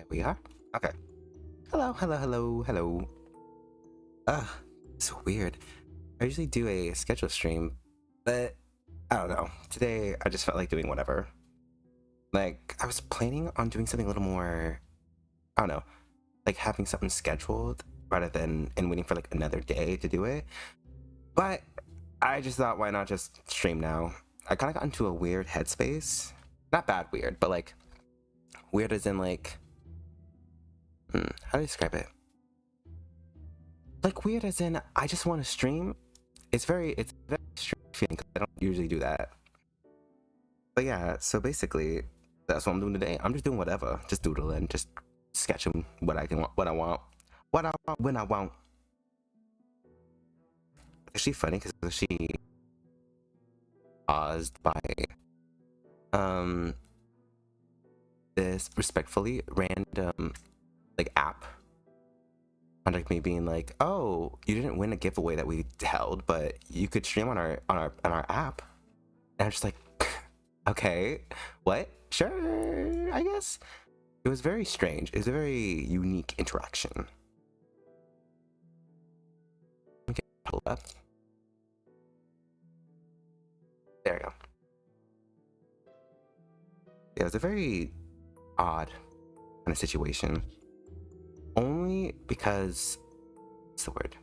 we are. Okay. Hello, hello, hello, hello. So weird. I usually do a scheduled stream, but I don't know. Today I just felt like doing whatever. Like I was planning on doing something a little more, I don't know, like having something scheduled rather than and waiting for like another day to do it. But I just thought, why not just stream now? I kind of got into a weird headspace. Not bad weird, but like weird as in like, how do I describe it? Like weird as in I just want to stream. It's very strange feeling because I don't usually do that. But yeah, so basically that's what I'm doing today. I'm just doing whatever, just doodling, just sketching what I can, what I want, when I want. It's actually funny because she paused by um this respectfully random like app contact me being like, oh, you didn't win a giveaway that we held, but you could stream on our app. And I'm just like, okay, what? Sure, I guess. It was very strange. It was a very unique interaction. Okay, pull up. There we go. Yeah, it was a very odd kind of situation. Only because, what's the word?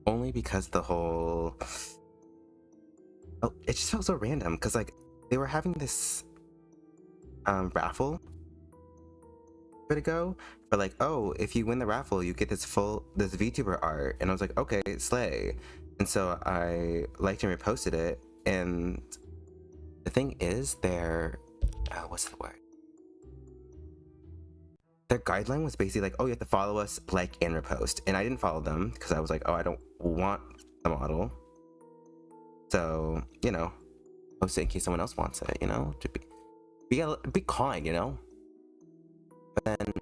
Only because the whole, it just felt so random because like they were having this raffle to go for like, oh, if you win the raffle you get this VTuber art, and I was like, okay, slay. And so I liked and reposted it, and the thing is their what's the word, their guideline was basically like, oh, you have to follow us, like, and repost, and I didn't follow them because I was like, oh, I don't want the model, so you know, post it in case someone else wants it, you know, to be kind, you know. But then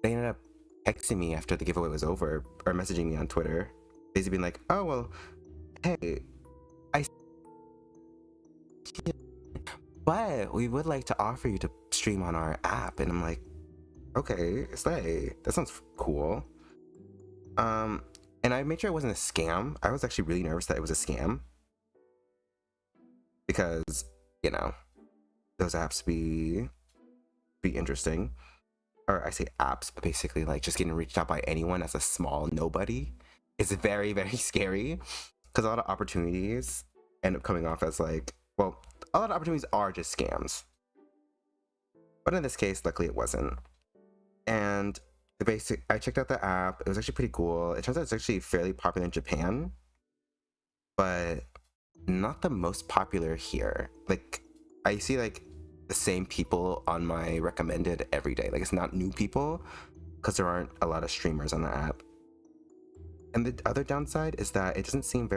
they ended up texting me after the giveaway was over, or messaging me on Twitter, basically being like, oh, well, hey, but we would like to offer you to stream on our app. And I'm like, okay, slay, that sounds cool. And I made sure it wasn't a scam. I was actually really nervous that it was a scam because, you know, those apps be interesting. Or I say apps, but basically like just getting reached out by anyone as a small nobody is very, very scary, because a lot of opportunities end up coming off as like, well, a lot of opportunities are just scams. But in this case, luckily it wasn't. And I checked out the app. It was actually pretty cool. It turns out it's actually fairly popular in Japan, but not the most popular here. Like I see like the same people on my recommended every day. Like it's not new people because there aren't a lot of streamers on the app. And the other downside is that it doesn't seem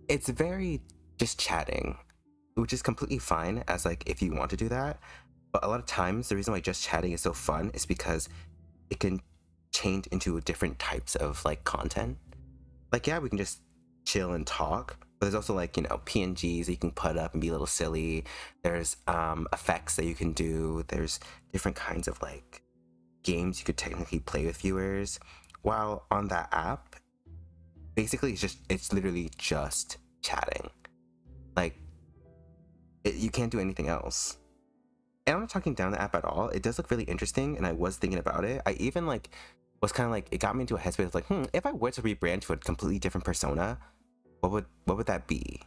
it's very just chatting, which is completely fine as like if you want to do that. But a lot of times the reason why just chatting is so fun is because it can change into different types of like content. Like, yeah, we can just chill and talk, but there's also like, you know, PNGs that you can put up and be a little silly. There's effects that you can do. There's different kinds of like games you could technically play with viewers. While on that app, basically it's literally just chatting. Like you can't do anything else. And I'm not talking down the app at all. It does look really interesting, and I was thinking about it. I even like was kind of like, it got me into a headspace of like, if I were to rebrand to a completely different persona, what would that be?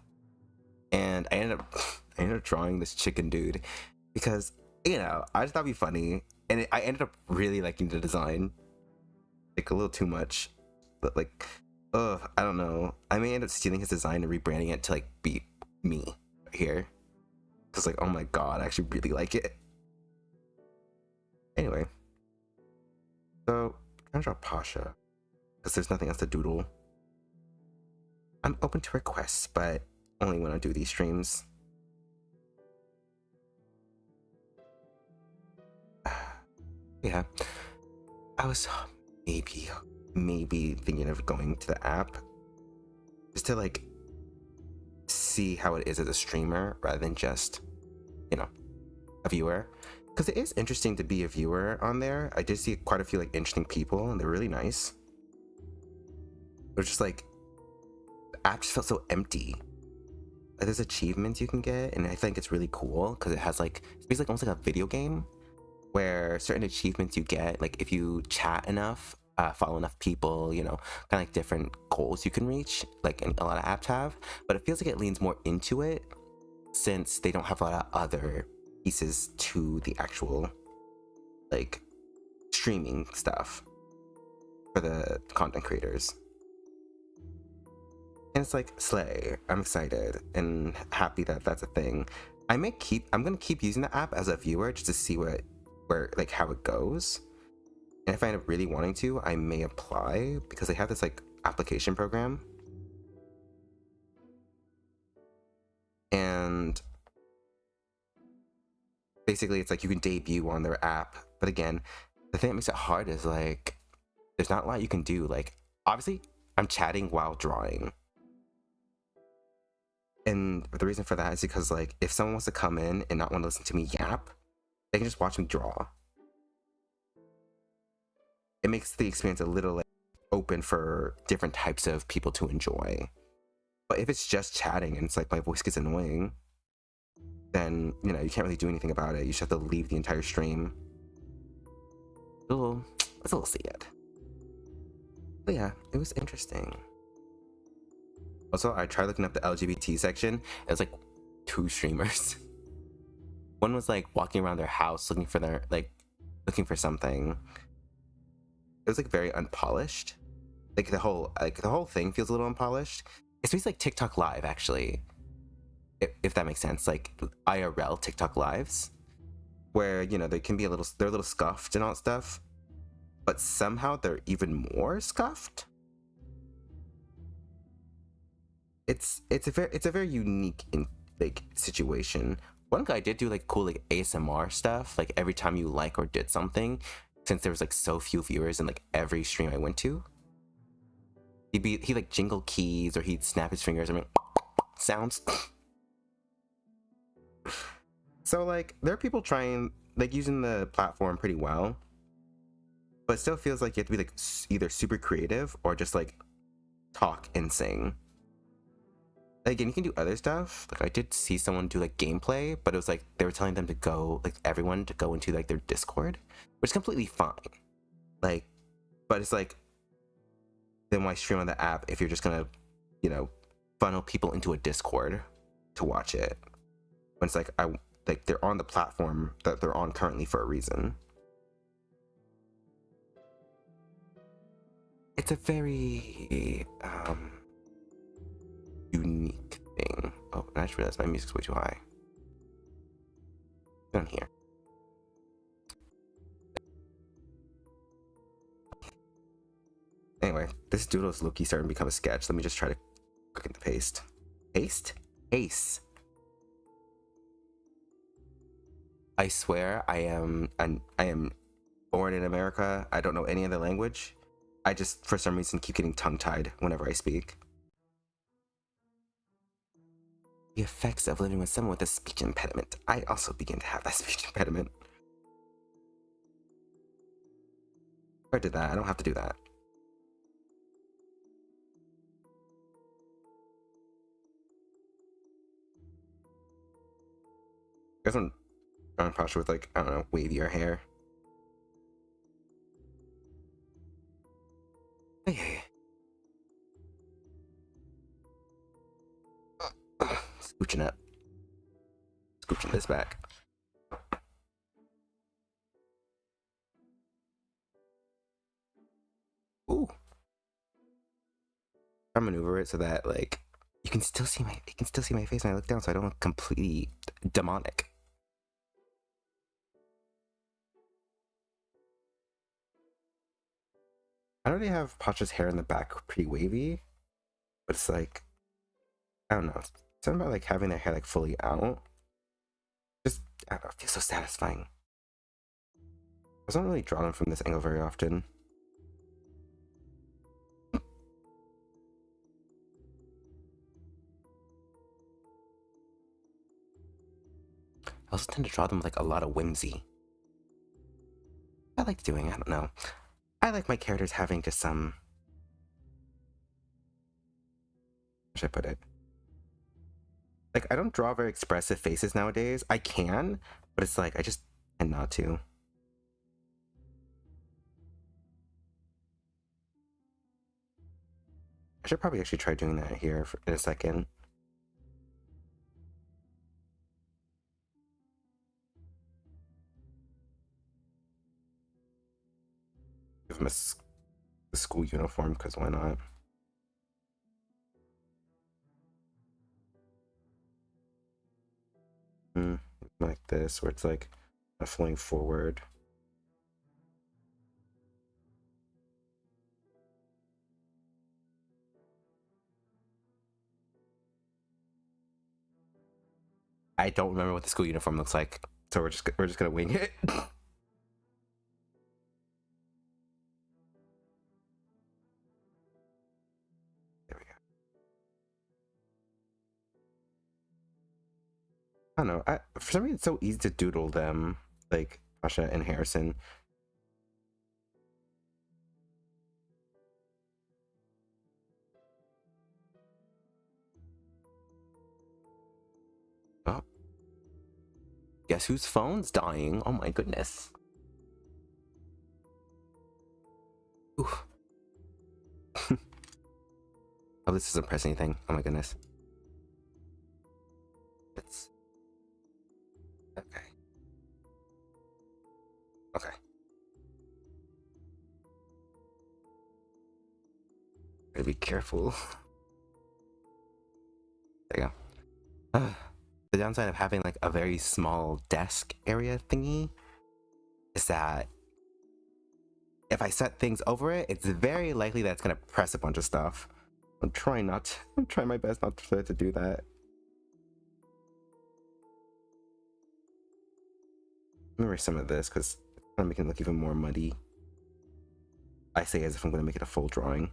And I ended up drawing this chicken dude because, you know, I just thought it'd be funny, and I ended up really liking the design, like a little too much, but like, I don't know. I may end up stealing his design and rebranding it to like be me right here. Because like, oh my god, I actually really like it. Anyway, so I'm gonna draw Pasha because there's nothing else to doodle. I'm open to requests, but only when I do these streams. Yeah, I was maybe thinking of going to the app just to like see how it is as a streamer rather than just, you know, a viewer. because it is interesting to be a viewer on there. I did see quite a few like interesting people, and they're really nice. They're just like, the app just felt so empty. Like, there's achievements you can get, and I think it's really cool because it has like, it's basically almost like a video game where certain achievements you get, like if you chat enough, follow enough people, you know, kind of like different goals you can reach, like a lot of apps have. But it feels like it leans more into it since they don't have a lot of other pieces to the actual like streaming stuff for the content creators. And it's like, slay. I'm excited and happy that that's a thing. I'm gonna keep using the app as a viewer just to see where like how it goes. And if I end up really wanting to, I may apply because they have this like application program. And basically it's like you can debut on their app. But again, the thing that makes it hard is like there's not a lot you can do. Like obviously I'm chatting while drawing. And the reason for that is because like if someone wants to come in and not want to listen to me yap, they can just watch me draw. It makes the experience a little like open for different types of people to enjoy. But if it's just chatting and it's like my voice gets annoying, then you know you can't really do anything about it. You just have to leave the entire stream. It's a little sad. But yeah, it was interesting. Also, I tried looking up the LGBT section. It was like 2 streamers. One was like walking around their house looking for something. It was like very unpolished. Like the whole thing feels a little unpolished. It's basically like TikTok Live, actually, if that makes sense. Like IRL TikTok Lives, where you know they're a little scuffed and all that stuff, but somehow they're even more scuffed. It's a very unique like situation. One guy did do like cool like ASMR stuff, like every time you like or did something, since there was like so few viewers in like every stream I went to. He like jingle keys or he'd snap his fingers. I mean, sounds. So like there are people trying like using the platform pretty well, but it still feels like you have to be like either super creative or just like talk and sing. Again, you can do other stuff. Like I did see someone do like gameplay, but it was like they were telling them to go, like everyone to go into like their Discord, which is completely fine. Like, but it's like, then why stream on the app if you're just gonna, you know, funnel people into a Discord to watch it? When it's like they're on the platform that they're on currently for a reason. It's a very unique thing. Oh, and I just realized my music's way too high. Down here. Anyway, this Doodle is low-key starting to become a sketch. Let me just try to click in the paste. Paste? Ace. I swear I am born in America. I don't know any other language. I just, for some reason, keep getting tongue-tied whenever I speak. The effects of living with someone with a speech impediment. I also begin to have that speech impediment. If I did that, I don't have to do that. You guys want drawing posture with like, I don't know, wavier hair? Hey. Scooching up. Scooching this back. Ooh. I maneuver it so that like you can still see my face when I look down, so I don't look completely demonic. I already have Pacha's hair in the back pretty wavy, but it's like, I don't know, something about like having their hair like fully out. Just, I don't know, it feels so satisfying. I don't really draw them from this angle very often. I also tend to draw them with like a lot of whimsy. I like doing. I don't know. I like my characters having just some. How should I put it? Like, I don't draw very expressive faces nowadays. I can, but it's like I just tend not to. I should probably actually try doing that here in a second. Give him a school uniform, because why not? Like this, where it's like flowing forward. I don't remember what the school uniform looks like, so we're just gonna wing it. There we go. I don't know. For some reason, it's so easy to doodle them, like Pasha and Harrison. Oh, guess whose phone's dying? Oh my goodness. Oof. Oh, this doesn't press anything. Oh my goodness. It's okay. Okay. Gotta be careful. There you go. The downside of having like a very small desk area thingy is that if I set things over it, it's very likely that it's gonna press a bunch of stuff. I'm trying my best not to do that. Let me erase some of this because it's gonna make it look even more muddy. I say as if I'm gonna make it a full drawing.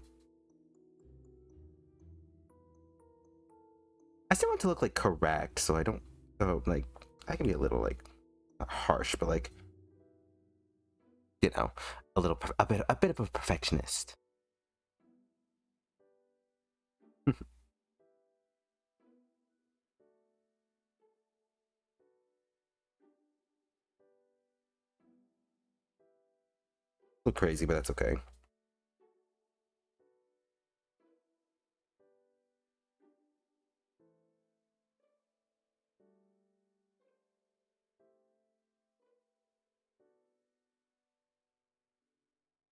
I still want to look like correct, so I don't. So like, I can be a little like not harsh, but like, you know, a bit of a perfectionist. Look crazy, but that's okay.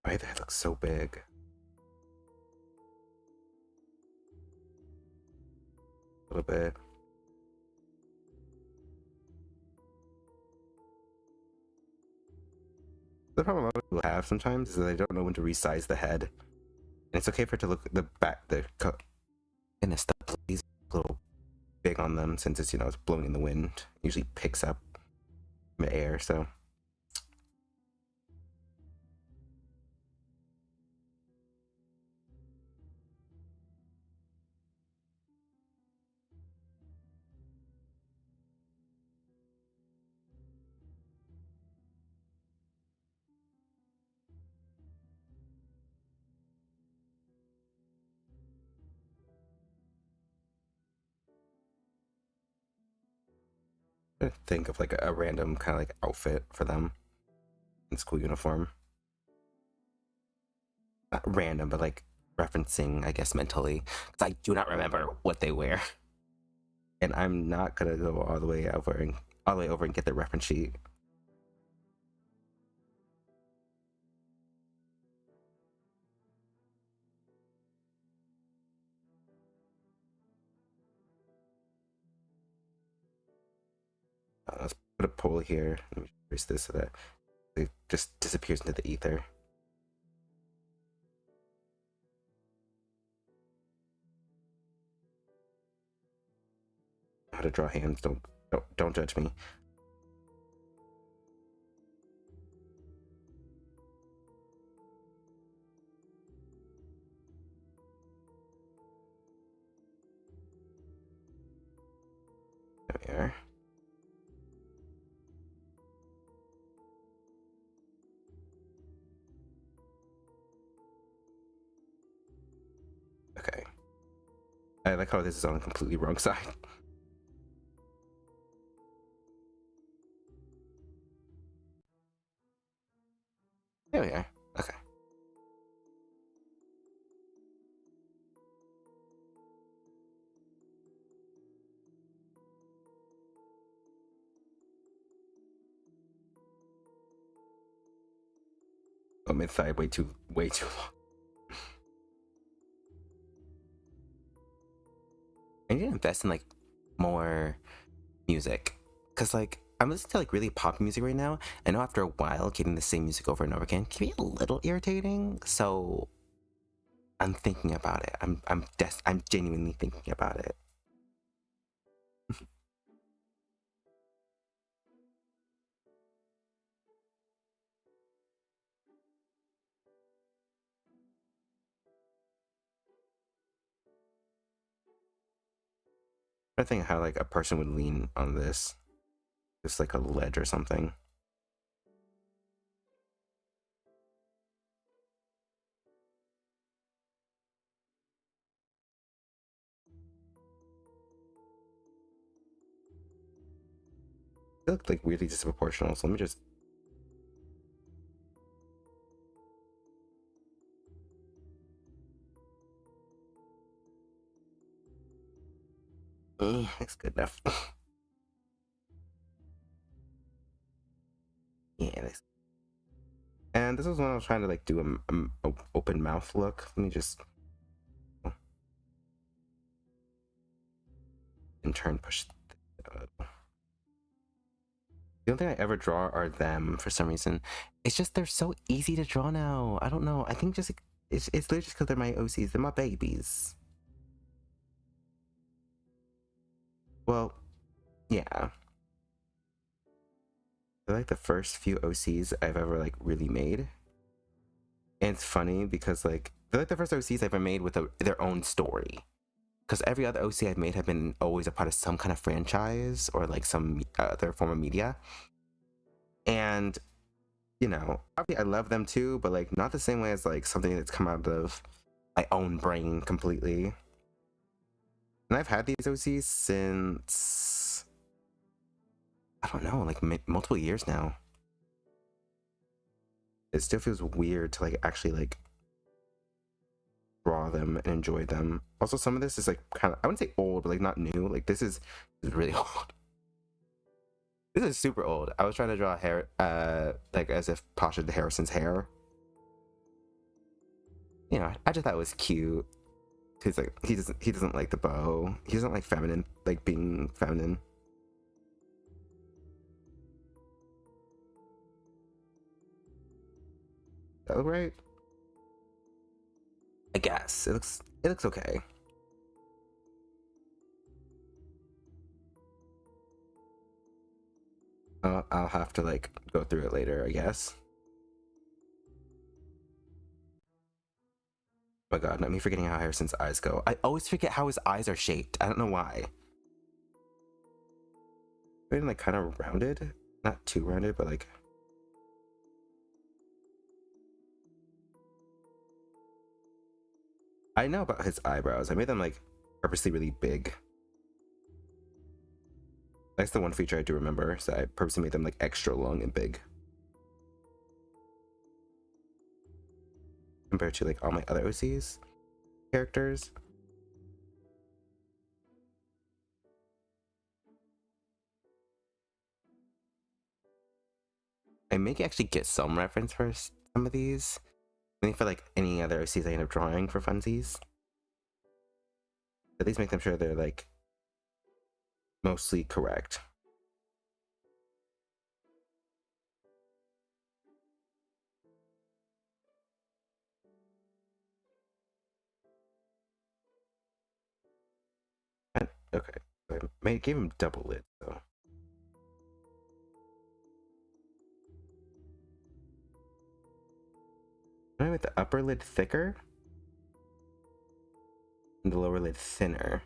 Why that looks so big? A little bit. The problem a lot of people have sometimes is that they don't know when to resize the head. And it's okay for it to look the back, goodness, the blaze a little big on them since it's, it's blowing in the wind. It usually picks up the air, so. Think of like a random kind of like outfit for them in school uniform. Not random, but like referencing, I guess, mentally. Because I do not remember what they wear. And I'm not gonna go all the way over and get the reference sheet. Let's put a pole here. Let me erase this so that it just disappears into the ether. How to draw hands? Don't judge me. There we are. I like how this is on the completely wrong side. There we are. Okay. Oh, mid side way too long. I need to invest in like more music, because like I'm listening to like really pop music right now. I know after a while getting the same music over and over again can be a little irritating, so I'm thinking about it. I'm genuinely thinking about it. I think how like a person would lean on this, just like a ledge or something. It looked like weirdly disproportional, so let me just. That's good enough. Yeah, that's... And this was when I was trying to like do a open mouth look. Let me just in turn push. The only thing I ever draw are them for some reason. It's just they're so easy to draw now. I don't know. I think just it's literally just because they're my OCs. They're my babies. Well, yeah. They're like the first few OCs I've ever like really made. And it's funny because like they're like the first OCs I've ever made with their own story. Because every other OC I've made have been always a part of some kind of franchise or like some other form of media. And you know, obviously I love them too, but like not the same way as like something that's come out of my own brain completely. And I've had these OCs since I don't know, like multiple years now. It still feels weird to like actually like draw them and enjoy them. Also, some of this is like kind of, I wouldn't say old, but like not new. Like this is really old. This is super old. I was trying to draw hair, like as if Pasha did Harrison's hair. You know, I just thought it was cute. Cause like he doesn't like the bow. He doesn't like feminine, like being feminine. That look right? I guess it looks okay. I'll have to like go through it later, I guess. Oh my god, not me forgetting how Harrison's eyes go. I always forget how his eyes are shaped. I don't know why. Maybe like kind of rounded, not too rounded, but like. I know about his eyebrows. I made them like purposely really big. That's the one feature I do remember. So I purposely made them like extra long and big. Compared to like all my other OCs characters. I may actually get some reference for some of these. I think for like any other OCs I end up drawing for funsies. At least make them sure they're like mostly correct. And, okay, so I may give him double lid though. I make the upper lid thicker and the lower lid thinner.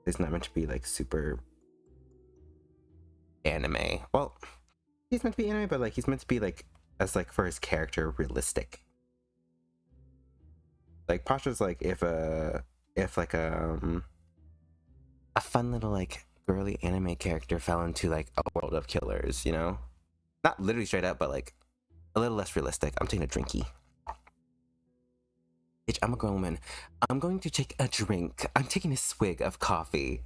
It's not meant to be like super anime. Well, he's meant to be anime, but like he's meant to be like as like for his character realistic. Like Pasha's like if if like a fun little like girly anime character fell into like a world of killers, you know? Not literally straight up, but like a little less realistic. I'm taking a drinky. Bitch, I'm a grown woman. I'm going to take a drink. I'm taking a swig of coffee.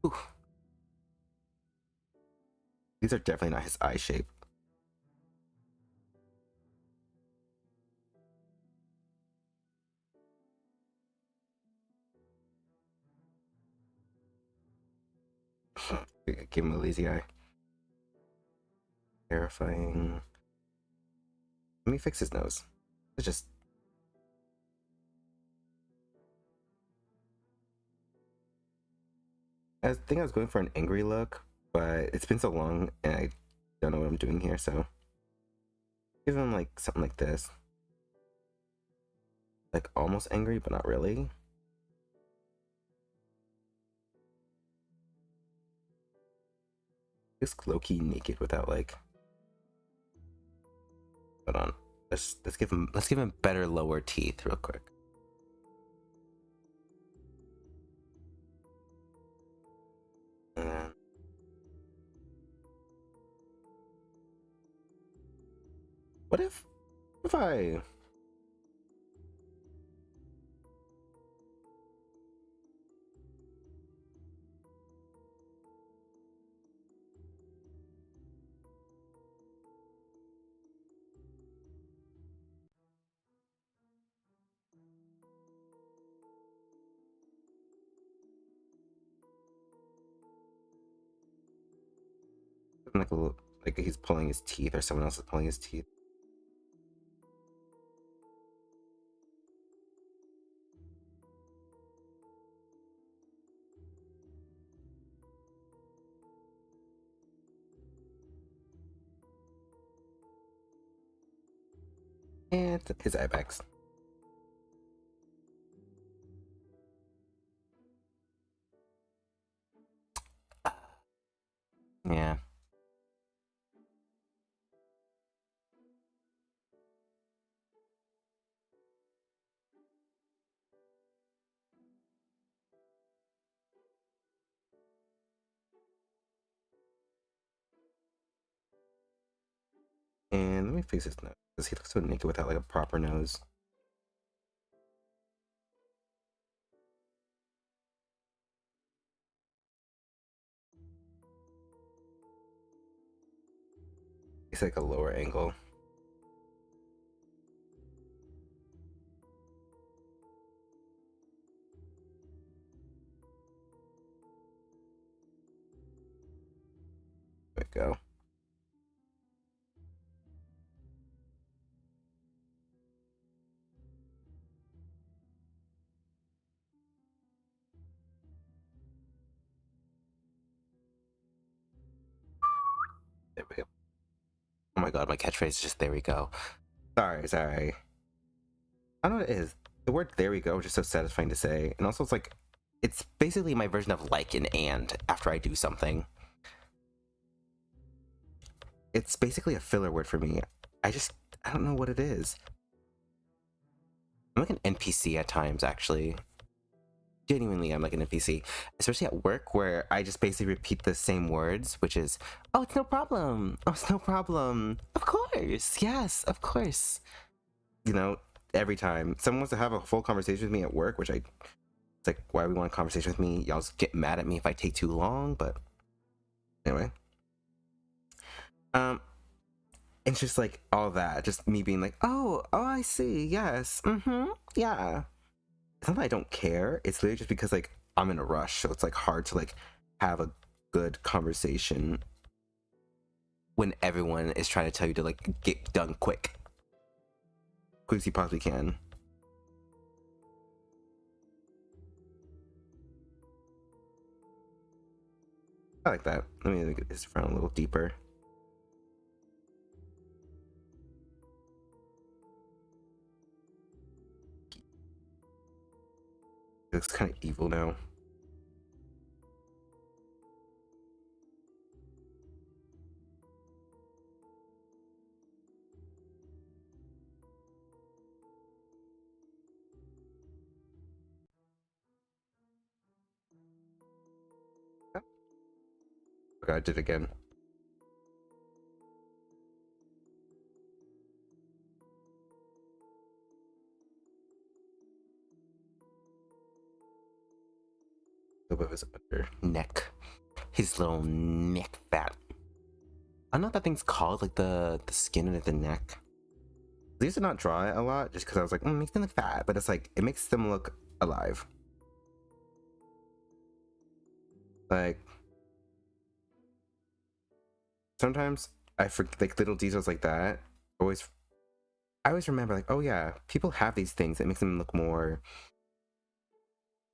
Ooh. These are definitely not his eye shape. Give him a lazy eye. Terrifying. Let me fix his nose. It's just. I think I was going for an angry look, but it's been so long and I don't know what I'm doing here, so give him like something like this. Like almost angry, but not really. Just low-key naked without like. Hold on. Let's give him better lower teeth real quick. And then what if I like a little like he's pulling his teeth or someone else is pulling his teeth? And his eye bags. Yeah. And let me fix his nose because he looks so naked without like a proper nose. It's like a lower angle. There we go. There we go. Oh my god, my catchphrase is just there we go. Sorry. I don't know what it is. The word there we go is just so satisfying to say. And also it's basically my version of like and after I do something. It's basically a filler word for me. I don't know what it is. I'm like an NPC at times, actually. Genuinely, I'm like an NPC, especially at work where I just basically repeat the same words, which is, oh, it's no problem. Oh, it's no problem. Of course. Yes, of course. You know, every time someone wants to have a full conversation with me at work, it's like, why we want a conversation with me? Y'all just get mad at me if I take too long, but anyway. Um, it's just like all that, just me being like, oh, I see, yes, yeah. It's not that I don't care. It's literally just because like I'm in a rush, so it's like hard to like have a good conversation when everyone is trying to tell you to like get done quick as you possibly can. I like that. Let me get this frown a little deeper. It looks kind of evil now. Okay, I did it again. A little bit of his under neck. His little neck fat. I don't know what that thing's called, like the skin under the neck. I used to not draw it a lot just because I was like, it makes them look fat, but it's like, it makes them look alive. Like, sometimes I forget, like, little details like that. I always remember, like, oh yeah, people have these things that makes them look more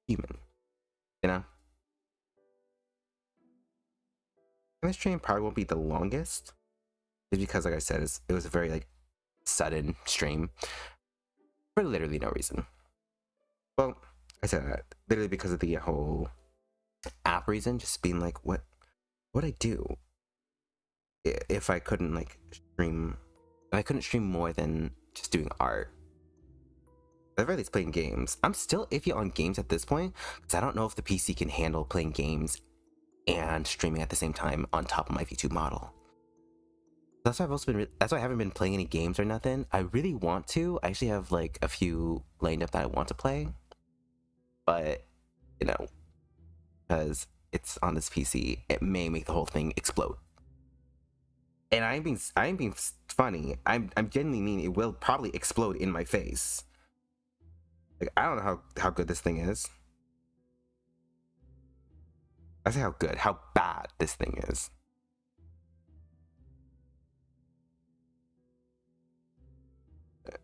human, you know? And this stream probably won't be the longest, just because, like I said, it was a very, like, sudden stream for literally no reason. Well, I said that literally because of the whole app reason, just being like, what I do if I couldn't like stream, if I couldn't stream more than just doing art. At the very least, playing games. I'm still iffy on games at this point because I don't know if the PC can handle playing games and streaming at the same time on top of my V2 model. That's why that's why I haven't been playing any games or nothing. I really want to. I actually have like a few lined up that I want to play, but you know, because it's on this PC, it may make the whole thing explode. And I'm being funny. I'm genuinely mean. It will probably explode in my face. Like, I don't know how good this thing is. I say how good, how bad this thing is. Eh.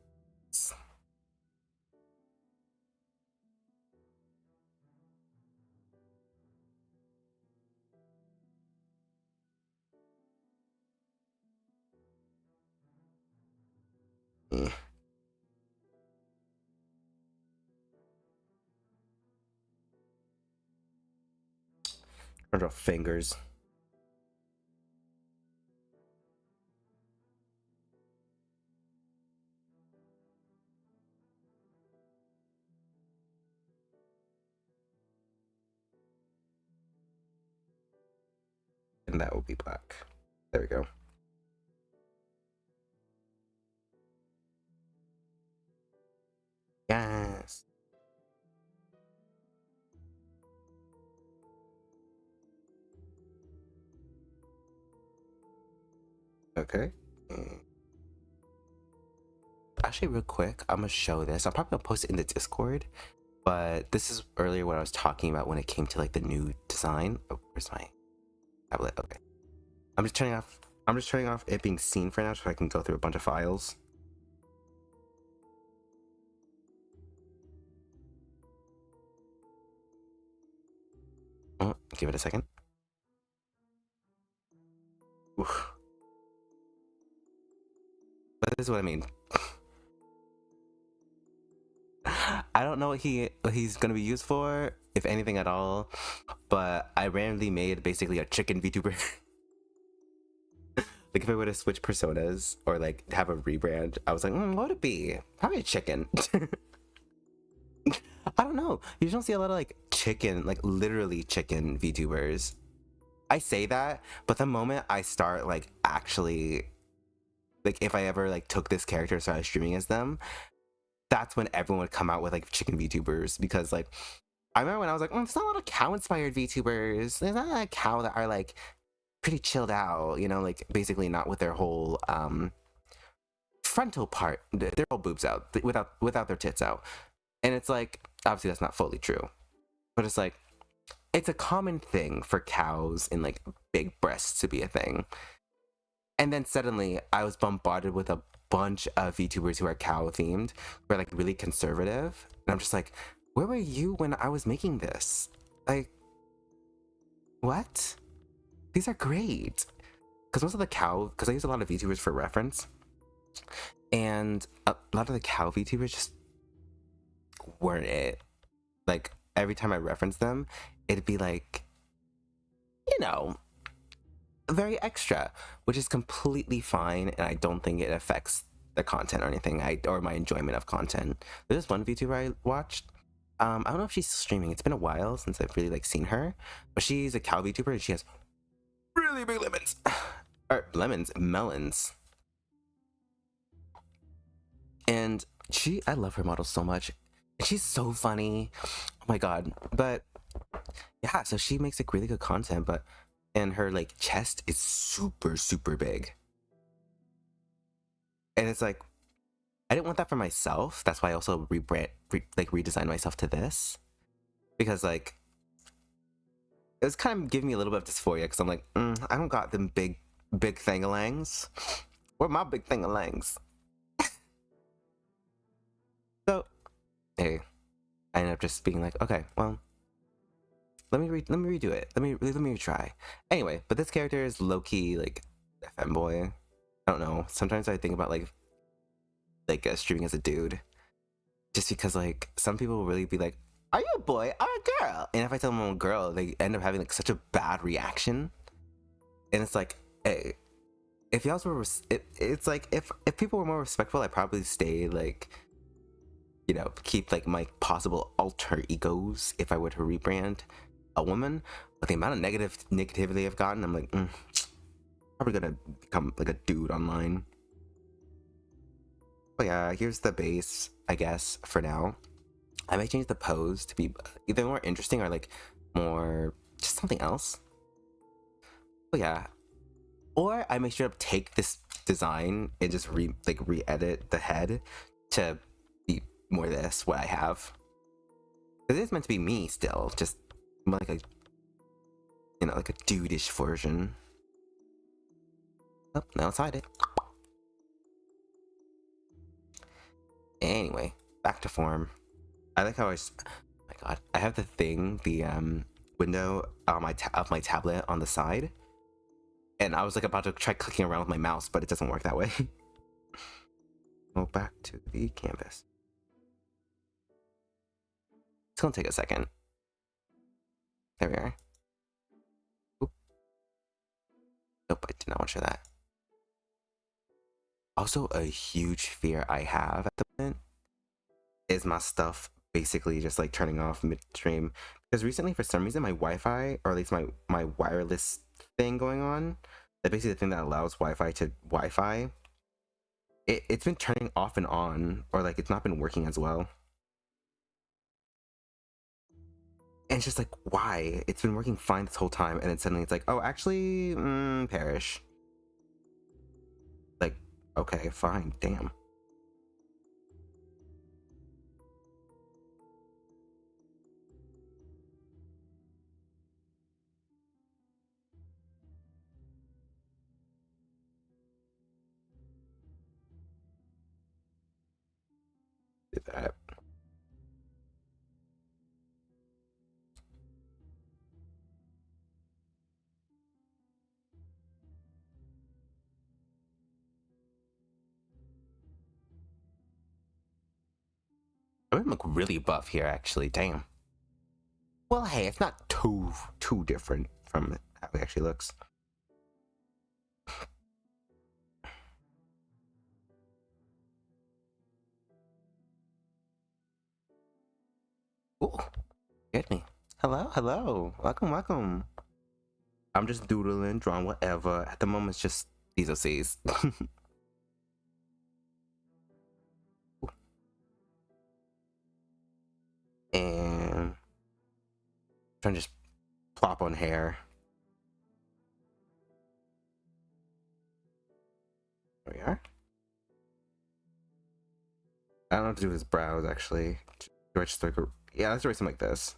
I draw fingers. And that will be black. There we go. Yes. Okay. Actually, real quick, I'm gonna show this. I'm probably gonna post it in the Discord, but this is earlier what I was talking about when it came to like the new design. Oh, where's my tablet? Okay. I'm just turning off it being seen for now so I can go through a bunch of files. Oh, give it a second. Oof. But this is what I mean. I don't know what he's gonna be used for, if anything at all, but I randomly made basically a chicken VTuber. Like if I were to switch personas or like have a rebrand, I was like, what would it be? Probably a chicken. I don't know. You don't see a lot of like chicken, like literally chicken VTubers. I say that, but the moment I start like actually, like if I ever like took this character and started streaming as them, that's when everyone would come out with like chicken VTubers, because like I remember when I was like, there's not a lot of cow inspired VTubers. There's not a lot of cow that are like pretty chilled out, you know, like basically not with their whole frontal part, their whole boobs out, without their tits out. And it's like, obviously that's not fully true, but it's like, it's a common thing for cows and like big breasts to be a thing. And then suddenly I was bombarded with a bunch of VTubers who are cow themed, who are like really conservative. And I'm just like, where were you when I was making this? Like, what? These are great. Because most of the cow, because I use a lot of VTubers for reference, and a lot of the cow VTubers just weren't it. Like, every time I reference them, it'd be like, you know, very extra, which is completely fine, and I don't think it affects the content or anything, or my enjoyment of content. There's one VTuber I watched. I don't know if she's streaming. It's been a while since I've really like seen her, but she's a cow VTuber and she has really big lemons. Or lemons, melons. And I love her model so much. She's so funny. Oh my god. But yeah, so she makes like really good content, but and her like chest is super, super big. And it's like, I didn't want that for myself. That's why I also redesigned myself to this. Because like, it was kind of giving me a little bit of dysphoria because I'm like, I don't got them big thangalangs. Where my big thangalangs? So, hey, I ended up just being like, okay, well, let me redo it. Let me retry. Anyway, but this character is low key like a femboy. I don't know. Sometimes I think about like streaming as a dude, just because like some people will really be like, "Are you a boy or a girl?" And if I tell them I'm a girl, they end up having like such a bad reaction. And it's like, hey, if y'all were, it's like if people were more respectful, I'd probably stay like, you know, keep like my possible alter egos if I were to rebrand a woman. But the amount of negativity I've gotten, I'm like, probably gonna become like a dude online. But yeah, here's the base, I guess, for now. I might change the pose to be either more interesting or like more just something else. But yeah. Or I may straight up take this design and just re-edit the head to be more this what I have. Because it is meant to be me still, just like a, you know, like a dude-ish version. Oh, now let's hide it. Anyway, back to form. I like how oh my god, I have the thing, the window on my of my tablet on the side, and I was like about to try clicking around with my mouse, but it doesn't work that way. Go back to the canvas. It's gonna take a second. There we are. Oop. Nope, I did not want to show that. Also, a huge fear I have at the moment is my stuff basically just like turning off midstream, because recently for some reason my Wi-Fi, or at least my wireless thing going on, that basically the thing that allows Wi-Fi to Wi-Fi, it's been turning off and on, or like it's not been working as well. And it's just like, why? It's been working fine this whole time, and then suddenly it's like, oh, actually, perish. Like, okay, fine, damn. Did that. I'm gonna look really buff here, actually. Damn. Well, hey, it's not too different from how it actually looks. Ooh, get me. Hello. Welcome. I'm just doodling, drawing whatever. At the moment, it's just these OCs. And trying to just plop on hair. There we are. I don't know what to do with his brows, actually. Do I just like, yeah, let's erase him like this.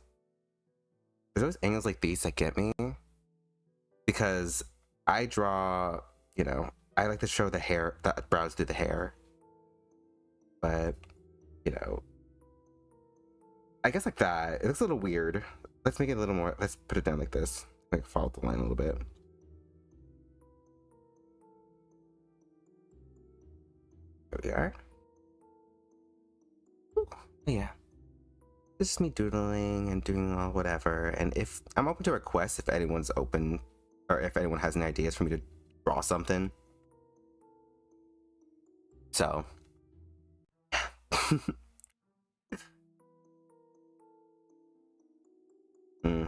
There's always angles like these that get me, because I draw, you know, I like to show the hair, the brows through the hair. But, you know, I guess like that. It looks a little weird. Let's make it a little more, let's put it down like this. Like follow the line a little bit. There we are. Ooh, yeah. This is me doodling and doing all whatever. And if I'm open to requests, if anyone's open, or if anyone has any ideas for me to draw something. So.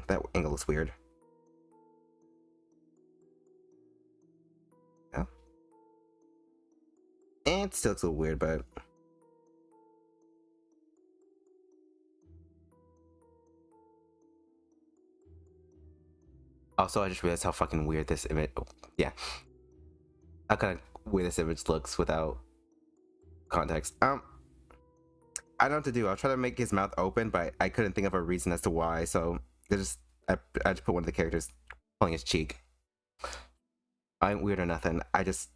That angle looks weird. It still looks a little weird, but also I just realized how fucking weird this image. Oh, yeah, how kind of weird this image looks without context. I don't know what to do. I'll try to make his mouth open, but I couldn't think of a reason as to why. So I just put one of the characters pulling his cheek. I ain't weird or nothing. I just,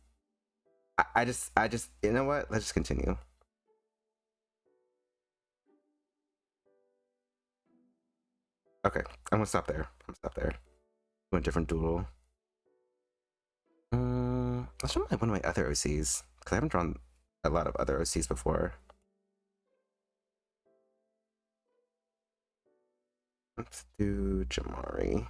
you know what? Let's just continue. Okay, I'm gonna stop there. Do a different doodle. Let's show one of my other OCs because I haven't drawn a lot of other OCs before. Let's do Jamari.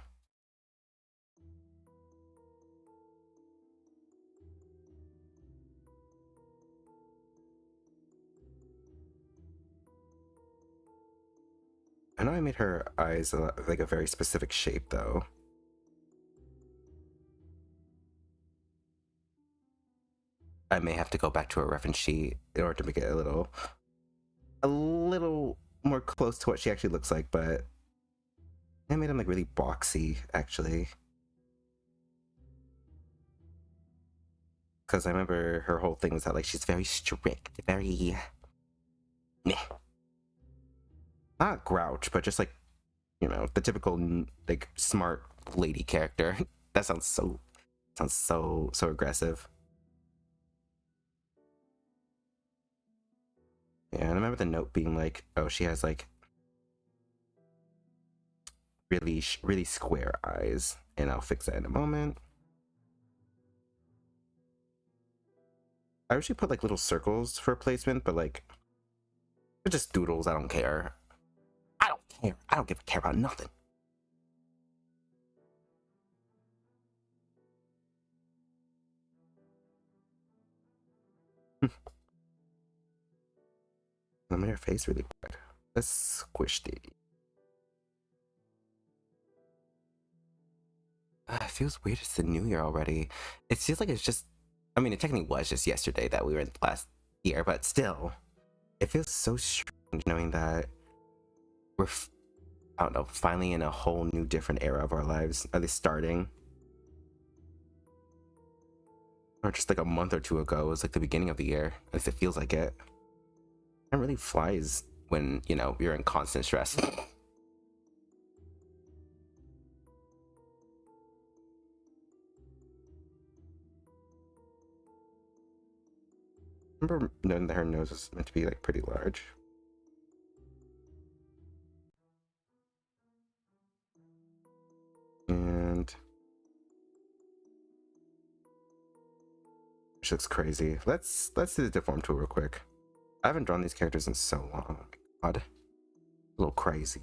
I know I made her eyes like a very specific shape though. I may have to go back to a reference sheet in order to make it a little more close to what she actually looks like, but I made him like really boxy actually. Because I remember her whole thing was that like she's very strict, very meh. Not grouch, but just like, you know, the typical like smart lady character. That sounds so aggressive. Yeah, and I remember the note being like, oh, she has like really square eyes, and I'll fix that in a moment. I usually put like little circles for placement, but like they're just doodles. I don't care. I don't care. I don't give a care about nothing. I made her face really bad. Let's squish it. It feels weird. It's the new year already. It feels like it's just. I mean, it technically was just yesterday that we were in the last year, but still, it feels so strange knowing that we're, I don't know, finally in a whole new different era of our lives. At least starting. Or just like a month or two ago, it was like the beginning of the year. At least it feels like it. It really flies when, you know, you're in constant stress. Remember knowing that her nose was meant to be like pretty large. And she looks crazy. Let's do the deform tool real quick. I haven't drawn these characters in so long. Oh my god. A little crazy.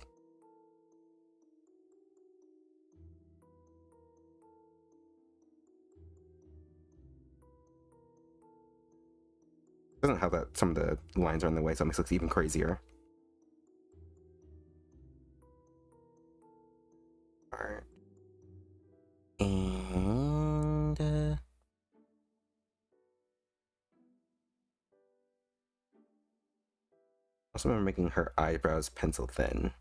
Doesn't help that some of the lines are in the way, so it makes it look even crazier. Alright. And also remember making her eyebrows pencil thin.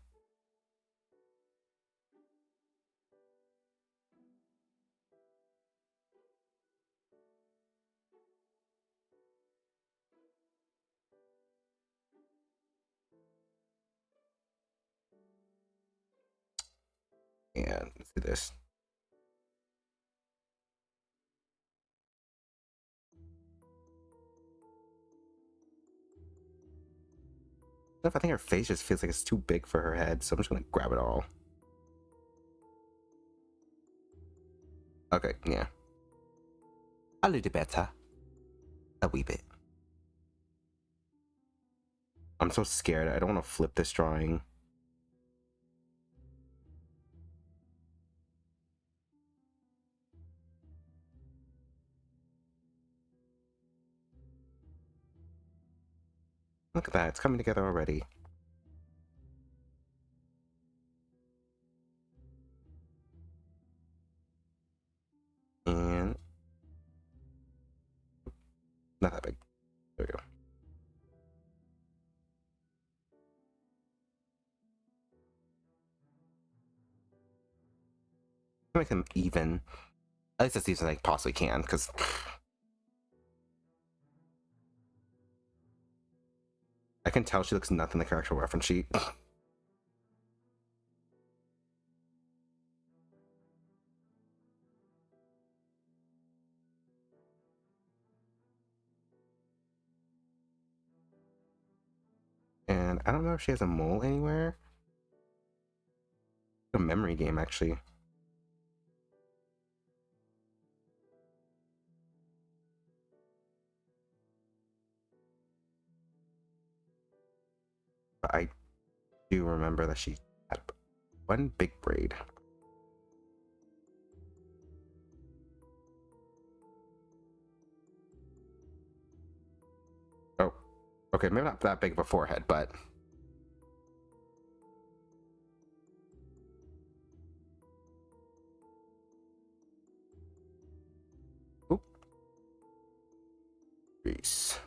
And let's do this. I think her face just feels like it's too big for her head, so I'm just gonna grab it all. Okay, yeah. A little better. A wee bit. I'm so scared. I don't want to flip this drawing. Look at that. It's coming together already. And not that big. Make them even. At least as even as I possibly can, because I can tell she looks nothing like her actual reference sheet. And I don't know if she has a mole anywhere. A memory game, actually. But I do remember that she had one big braid. Oh, okay, maybe not that big of a forehead, but oop. Reese.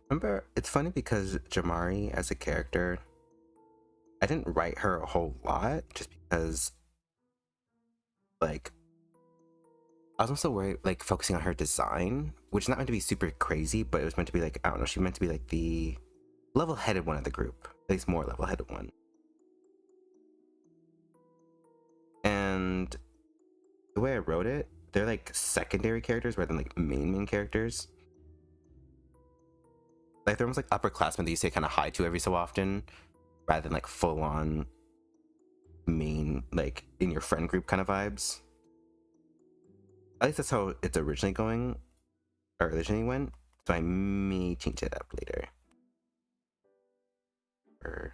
Remember, it's funny because Jamari as a character, I didn't write her a whole lot just because, like, I was also worried, like, focusing on her design, which is not meant to be super crazy, but it was meant to be like, I don't know, she meant to be like the level-headed one of the group, at least more level-headed one. And the way I wrote it, they're like secondary characters rather than like main characters. Like they're almost like upperclassmen that you say kind of hi to every so often, rather than like full-on main, like in your friend group kind of vibes. At least that's how it's originally going, or originally went. So I may change it up later. Or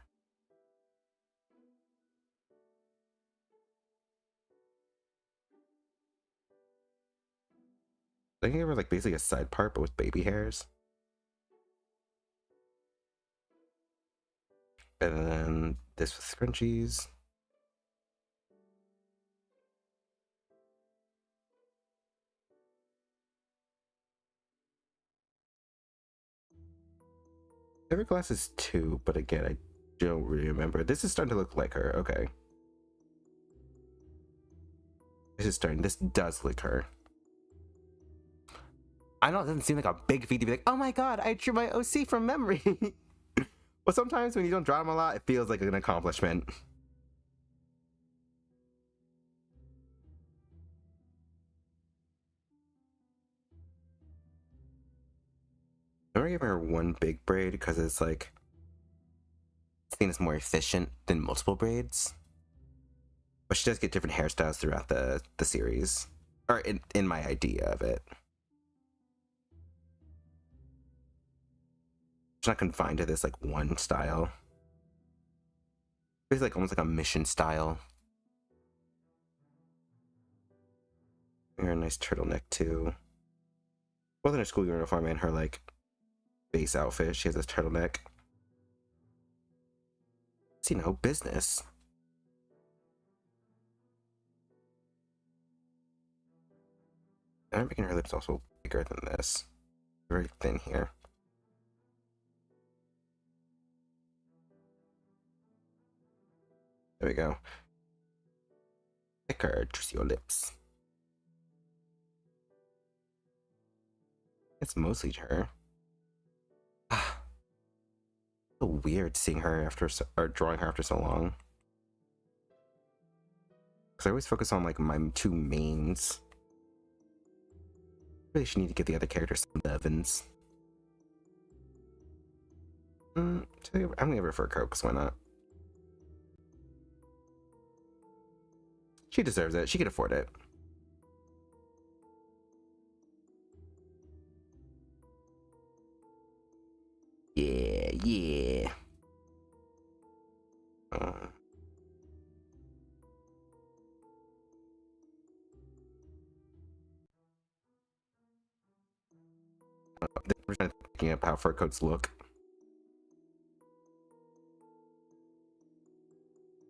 I think it was like basically a side part, but with baby hairs. And then this with scrunchies. Every class is 2, but again, I don't really remember. This is starting to look like her. Okay. This is starting. This does look her. I know it doesn't seem like a big feat to be like, oh my god, I drew my OC from memory. But sometimes when you don't draw them a lot, it feels like an accomplishment. I'm gonna give her one big braid because it's like, I think it's more efficient than multiple braids. But she does get different hairstyles throughout the series, or in my idea of it. She's not confined to this like one style. It's like almost like a mission style. Her a nice turtleneck too. Both in her school uniform and her like base outfit, she has this turtleneck. See, no business. And I'm making her lips also bigger than this. Very thin here. There we go. Thicker, juicier lips. It's mostly her. Ah, so weird seeing her after or drawing her after so long. Because I always focus on like my two mains. Really should need to give the other characters some Evans. I'm gonna give her a fur coat because why not? She deserves it. She can afford it. Yeah, yeah. We're trying to thinking up how fur coats look.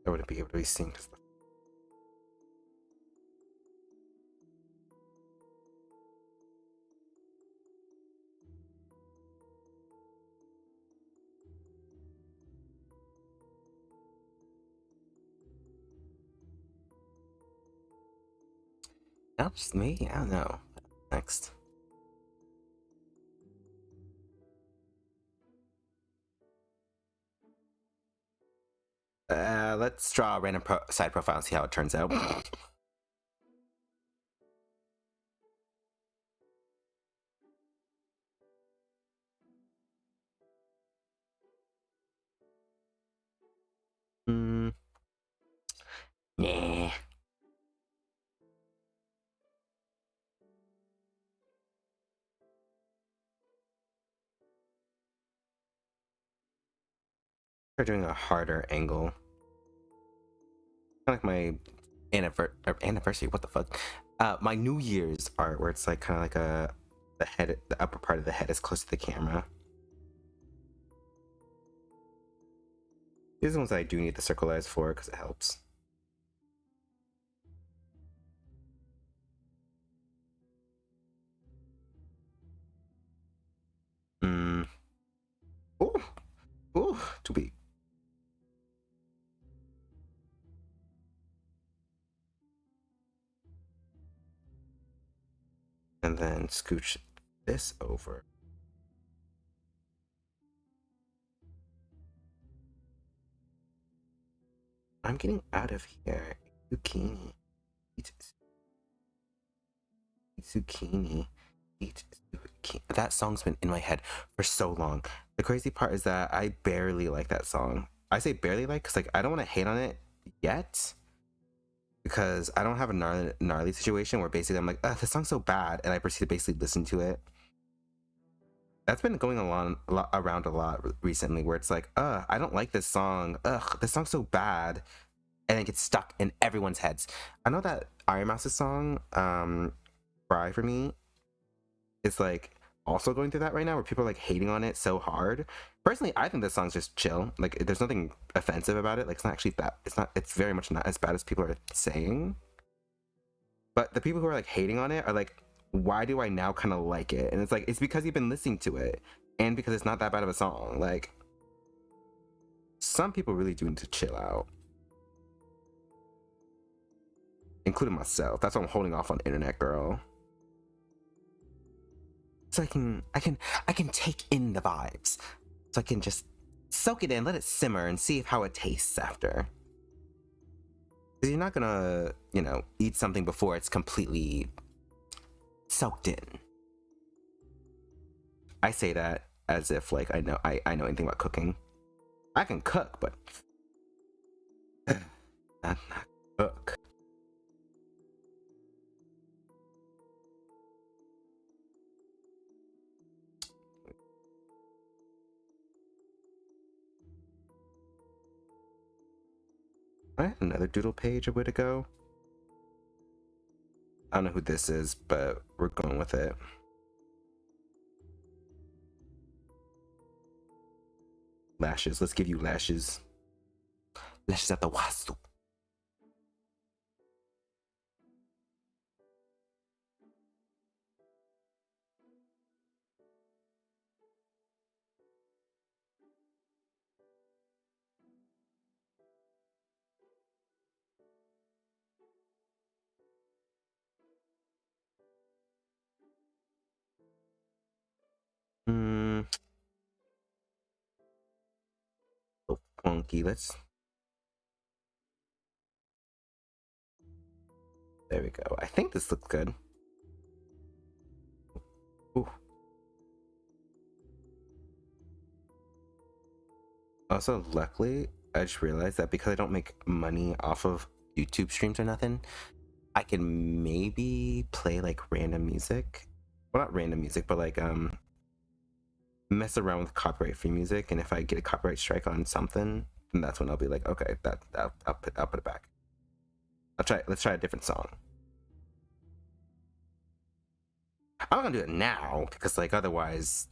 I wouldn't be able to be seen because Not just me. I don't know. Next. Let's draw a random side profile and see how it turns out. Nah. Try doing a harder angle. Kind of like my anniversary. What the fuck? My New Year's art, where it's like kind of like the upper part of the head is close to the camera. These are the ones that I do need the circle eyes for because it helps. Ooh, ooh, too big. And then scooch this over. I'm getting out of here. Zucchini. Eat zucchini. Eat zucchini. That song's been in my head for so long. The crazy part is that I barely like that song. I say barely like because like I don't want to hate on it yet. Because I don't have a gnarly situation where basically I'm like, this song's so bad, and I proceed to basically listen to it. That's been going around a lot recently, where it's like, I don't like this song. This song's so bad, and it gets stuck in everyone's heads. I know that Iron Mouse's song, "Cry for Me," is like also going through that right now, where people are like hating on it so hard. Personally, I think this song's just chill. Like, there's nothing offensive about it. Like, it's not actually that. It's very much not as bad as people are saying. But the people who are like hating on it are like, why do I now kind of like it? And it's like, it's because you've been listening to it, and because it's not that bad of a song. Like, some people really do need to chill out, including myself. That's why I'm holding off on internet, girl. So I can take in the vibes. So I can just soak it in, let it simmer, and see how it tastes after. Because you're not gonna, eat something before it's completely soaked in. I say that as if like I know anything about cooking. I can cook, but not cook. Alright, another doodle page, a way to go. I don't know who this is, but we're going with it. Lashes. Let's give you lashes. Lashes at the wazoo. So funky. There we go. I think this looks good. Ooh. Also, luckily, I just realized that because I don't make money off of YouTube streams or nothing, I can maybe play like random music. Well, not random music, but like mess around with copyright free music, and if I get a copyright strike on something, then that's when I'll be like, okay, I'll put it back. Let's try a different song. I'm not gonna do it now because like otherwise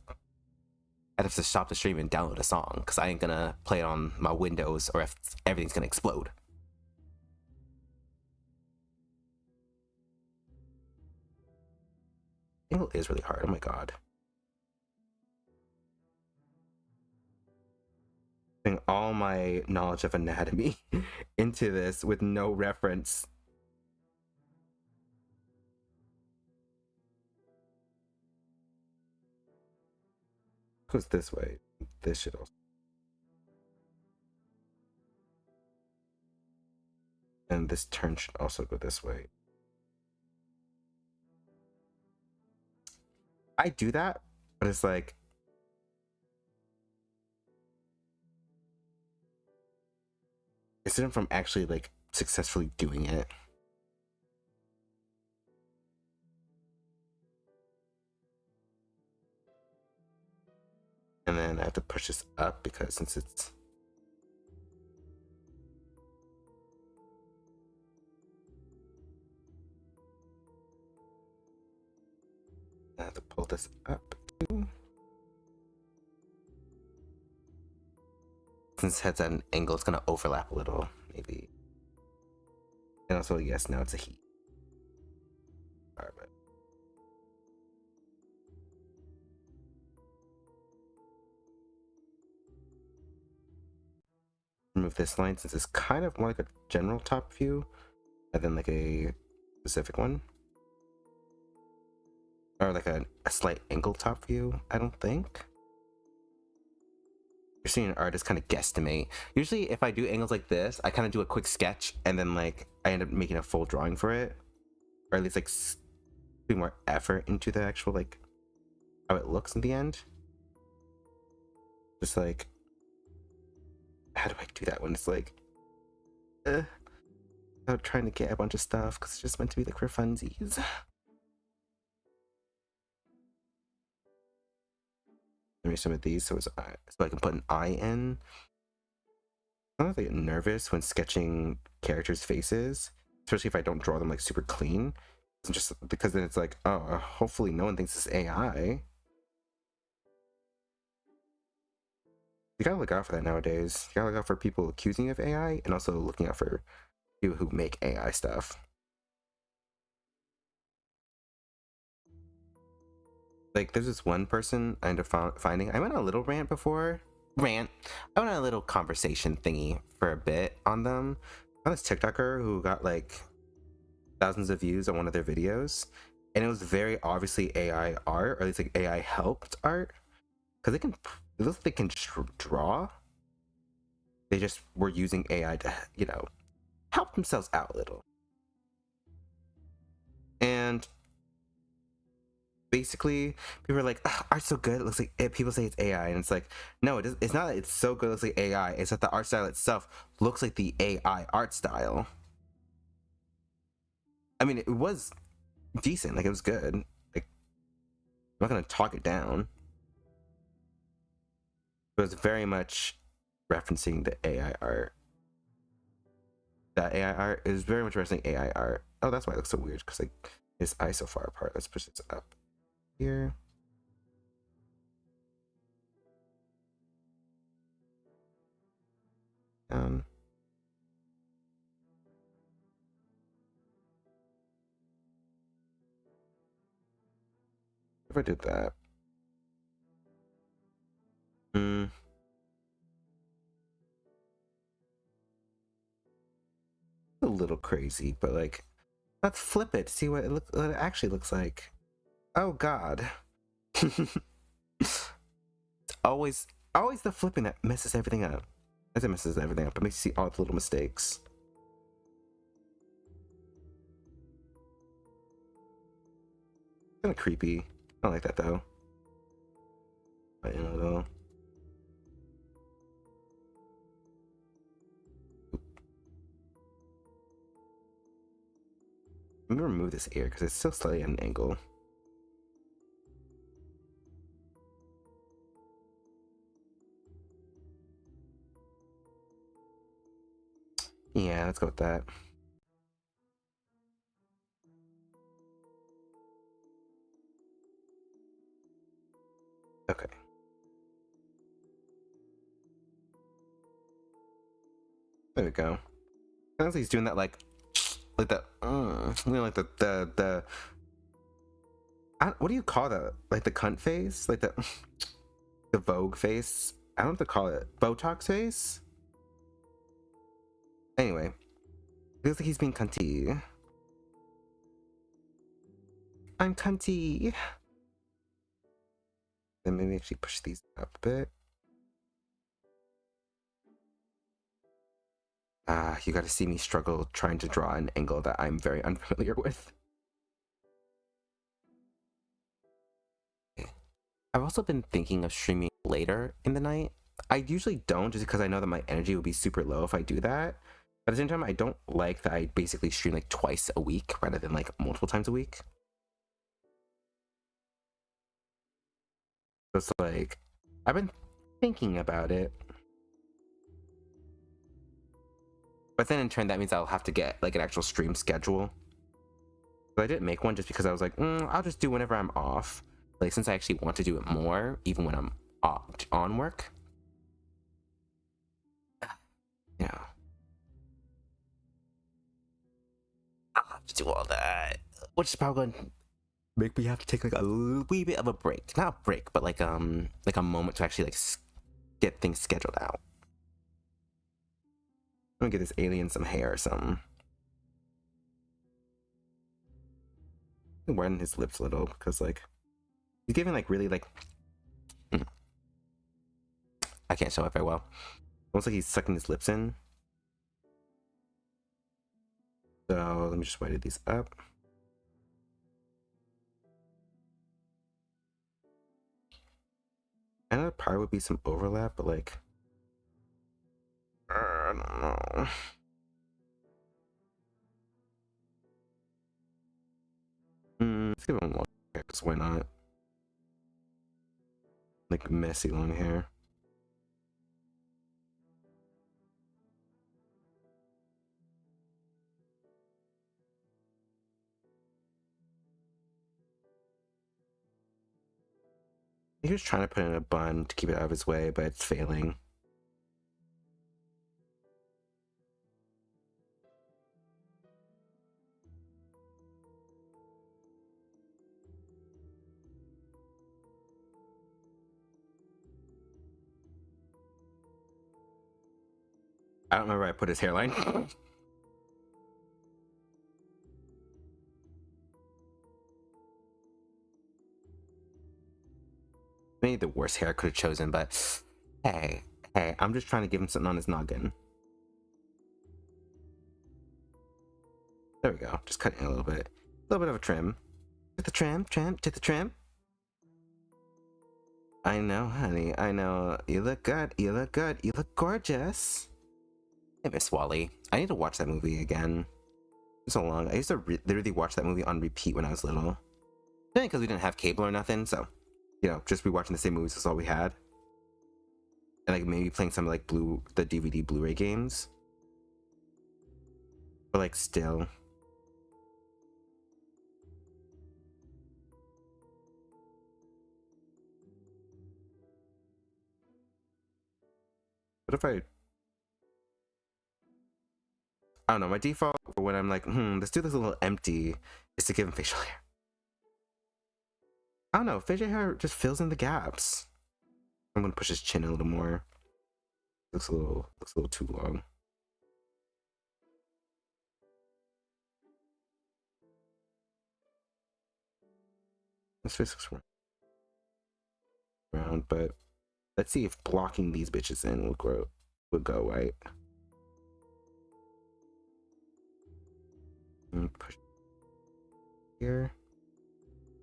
I'd have to stop the stream and download a song because I ain't gonna play it on my Windows or if everything's gonna explode. Angle is really hard. Oh my god. Putting all my knowledge of anatomy into this with no reference. goes this way. This should also. And this turn should also go this way. I do that, but it's like instead from actually like successfully doing it. And then I have to push this up because since it's I have to pull this up too. Since head's at an angle, it's gonna overlap a little, maybe. And also, yes, now it's a heat. Alright, but remove this line since it's kind of more like a general top view and then like a specific one. Or like a slight angle top view, I don't think. You're seeing an artist kind of guesstimate. Usually if I do angles like this, I kind of do a quick sketch and then like I end up making a full drawing for it. Or at least like put more effort into the actual like how it looks in the end. Just like, how do I do that when it's like without trying to get a bunch of stuff because it's just meant to be like for funsies. Let me some of these so I can put an eye in. I don't get nervous when sketching characters' faces, especially if I don't draw them like super clean. It's just because then it's like, oh, hopefully no one thinks it's AI. You gotta look out for that nowadays. You gotta look out for people accusing you of AI and also looking out for people who make AI stuff. Like, there's this one person I ended up finding. I went on a little rant before. I went on a little conversation thingy for a bit on them. On this TikToker who got like thousands of views on one of their videos. And it was very obviously AI art, or at least like AI helped art. Because it looks like they can draw. They just were using AI to, you know, help themselves out a little. And basically people are like, oh, art's so good, it looks like it. People say it's AI, and it's like, no, it's not that it's so good it looks like AI, it's that the art style itself looks like the AI art style. I mean, it was decent, like it was good, like I'm not gonna talk it down, but it's very much referencing the AI art. That AI art is very much referencing AI art. Oh, that's why it looks so weird, because like his eyes so far apart. Let's push this up here. If I did that, a little crazy, but like, let's flip it, see what it actually looks like. Oh God. It's always the flipping that messes everything up. As it messes everything up, it makes you see all the little mistakes. Kind of creepy. I don't like that though. But you know though. Let me remove this ear because it's still slightly at an angle. Yeah, let's go with that. Okay. There we go. Sounds like he's doing that like that. You know, like the. What do you call that? Like the cunt face, like the Vogue face. I don't know what to call it. Botox face. Anyway, feels like he's being cunty. I'm cunty. Then maybe actually push these up a bit. You got to see me struggle trying to draw an angle that I'm very unfamiliar with. Okay. I've also been thinking of streaming later in the night. I usually don't, just because I know that my energy would be super low if I do that. But at the same time, I don't like that I basically stream like twice a week rather than like multiple times a week. So it's like, I've been thinking about it. But then in turn, that means I'll have to get like an actual stream schedule. So I didn't make one just because I was like, I'll just do whenever I'm off. Like, since I actually want to do it more, even when I'm on work. Yeah. I'll have to do all that. Which is probably going to make me have to take like a wee bit of a break. Not a break, but like a moment to actually like get things scheduled out. I'm gonna get this alien some hair or something. I'm wearing his lips a little because like he's giving like really like I can't show it very well. Almost like he's sucking his lips in. So let me just whiten these up. I know there probably would be some overlap, but like I don't know. Let's give him long hair, because why not? Like messy long hair. He was trying to put in a bun to keep it out of his way, but it's failing. I don't remember where I put his hairline. Maybe the worst hair I could have chosen, but hey, I'm just trying to give him something on his noggin. There we go. Just cutting a little bit. A little bit of a trim. To the trim, to the trim. I know, honey. I know. You look good. You look good. You look gorgeous. I miss Wally. I need to watch that movie again. It's so long. I used to literally watch that movie on repeat when I was little. Mainly because we didn't have cable or nothing, so just rewatching the same movies was all we had. And like maybe playing some like the DVD Blu-ray games. But like still. What if I don't know, my default when I'm like, this dude looks a little empty, is to give him facial hair. I don't know, facial hair just fills in the gaps. I'm gonna push his chin a little more. Looks a little too long. This face looks round, but let's see if blocking these bitches in would go right. Push here.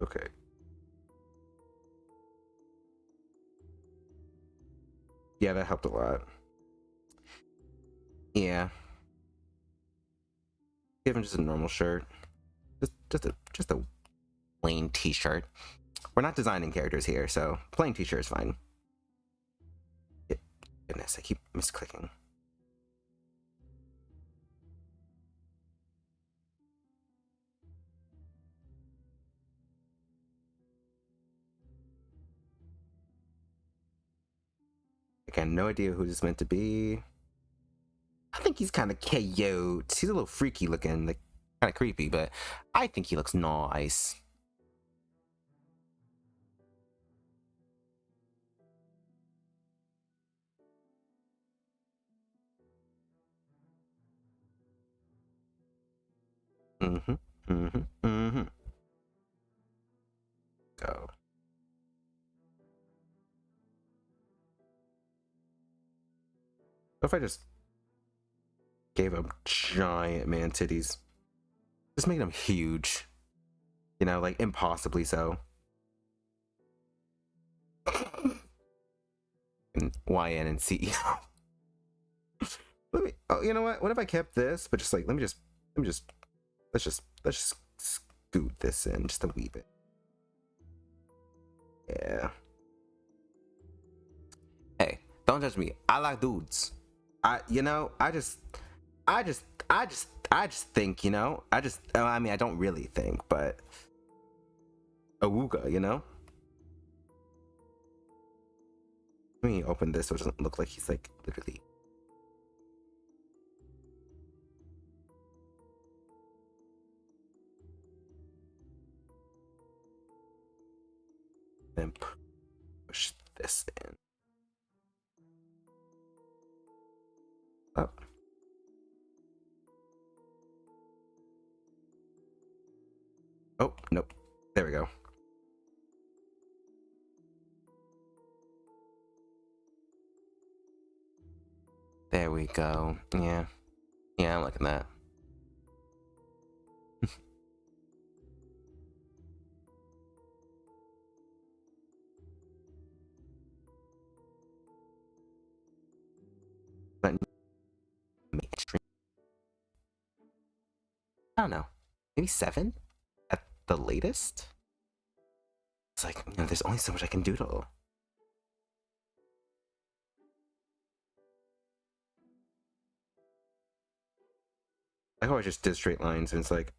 Okay. Yeah, that helped a lot. Yeah. Give him just a normal shirt. Just a plain t-shirt. We're not designing characters here, so plain t-shirt is fine. Goodness, I keep misclicking. Again, no idea who this is meant to be. I think he's kind of cute. He's a little freaky looking, like kind of creepy, but I think he looks nice. Go. What if I just gave him giant man titties? Just making them huge. You know, like impossibly so. And YN and CEO. Let me. Oh, you know what? What if I kept this, but just like let's just scoot this in just a wee bit. Yeah. Hey, don't judge me. I like dudes. I just, I just think, I mean, I don't really think, but awooga, you know. Let me open this so it doesn't look like he's like literally. Then push this in. Oh. Oh, nope. There we go. There we go. Yeah. Yeah, I'm liking that. But mainstream. I don't know. Maybe 7 at the latest? It's like, there's only so much I can doodle. I always just did straight lines, and it's like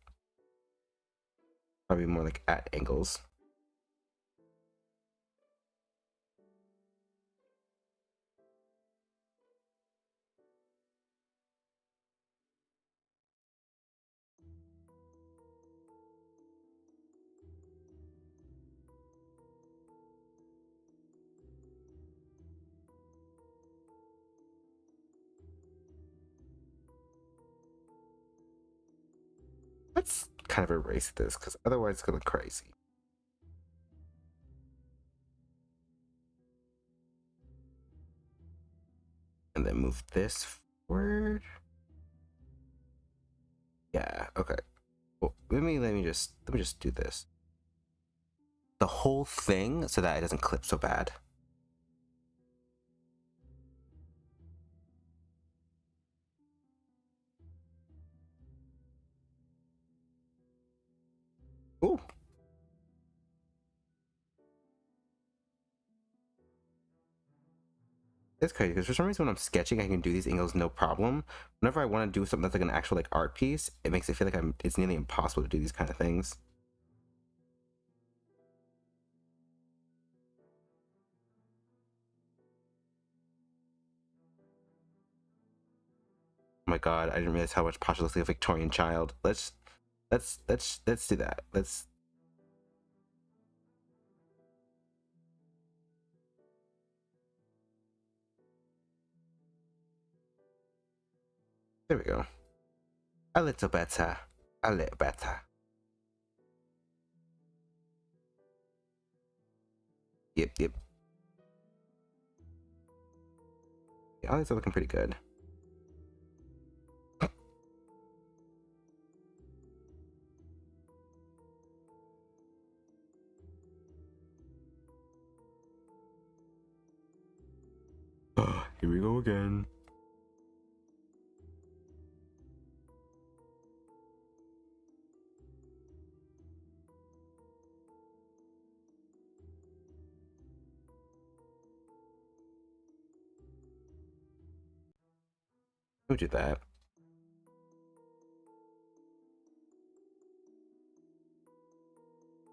probably more like at angles. Let's kind of erase this because otherwise it's gonna look crazy. And then move this forward. Yeah, okay. Well, let me just do this. The whole thing so that it doesn't clip so bad. Ooh. It's crazy because for some reason when I'm sketching I can do these angles no problem. Whenever I want to do something that's like an actual like art piece, it makes it feel like it's nearly impossible to do these kind of things. Oh my god, I didn't realize how much Pasha looks like a Victorian child. Let's do that. Let's. There we go. A little better. A little better. Yep. Yeah, all these are looking pretty good. Here we go again. We'll do that.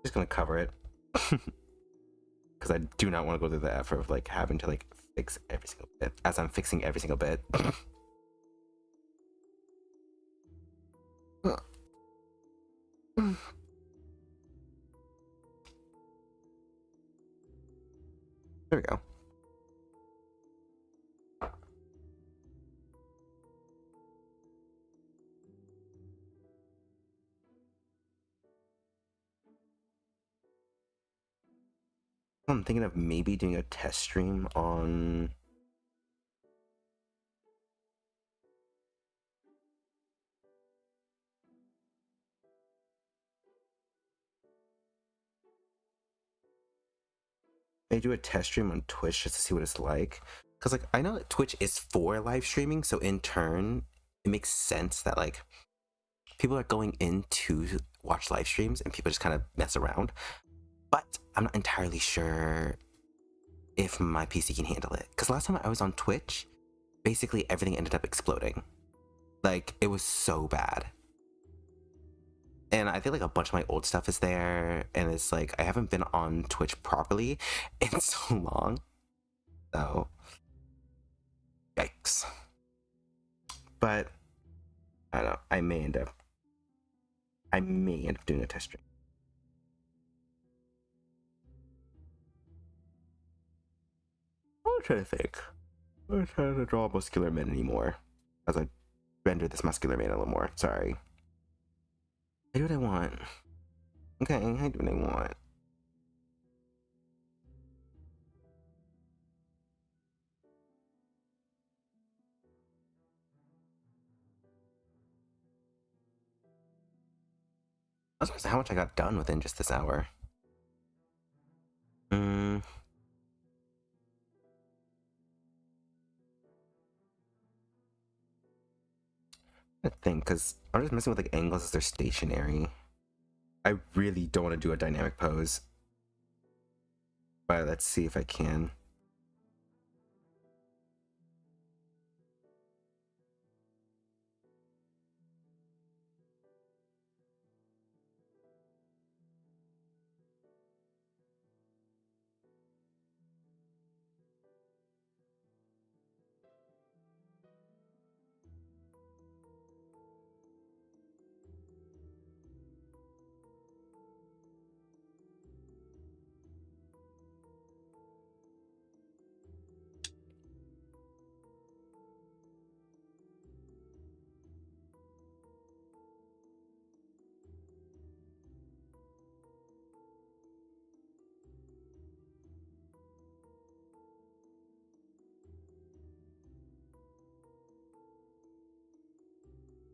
Just gonna cover it. Because I do not want to go through the effort of like having to like fix every single bit as I'm fixing every single bit. There we go. I'm thinking of maybe doing a test stream on I do a test stream on Twitch just to see what it's like. Because, like, I know that Twitch is for live streaming, so in turn, it makes sense that, like, people are going in to watch live streams and people just kind of mess around. But I'm not entirely sure if my PC can handle it. Because last time I was on Twitch, basically everything ended up exploding. Like, it was so bad. And I feel like a bunch of my old stuff is there, and it's like I haven't been on Twitch properly in so long. So, yikes. But I don't know. I may end up doing a test stream. I'm trying to think. I'm not trying to draw muscular men anymore, as I render this muscular man a little more. Sorry. I do what I want. Okay, I do what I want. I was surprised how much I got done within just this hour. I think, because I'm just messing with like angles as they're stationary. I really don't want to do a dynamic pose. But let's see if I can.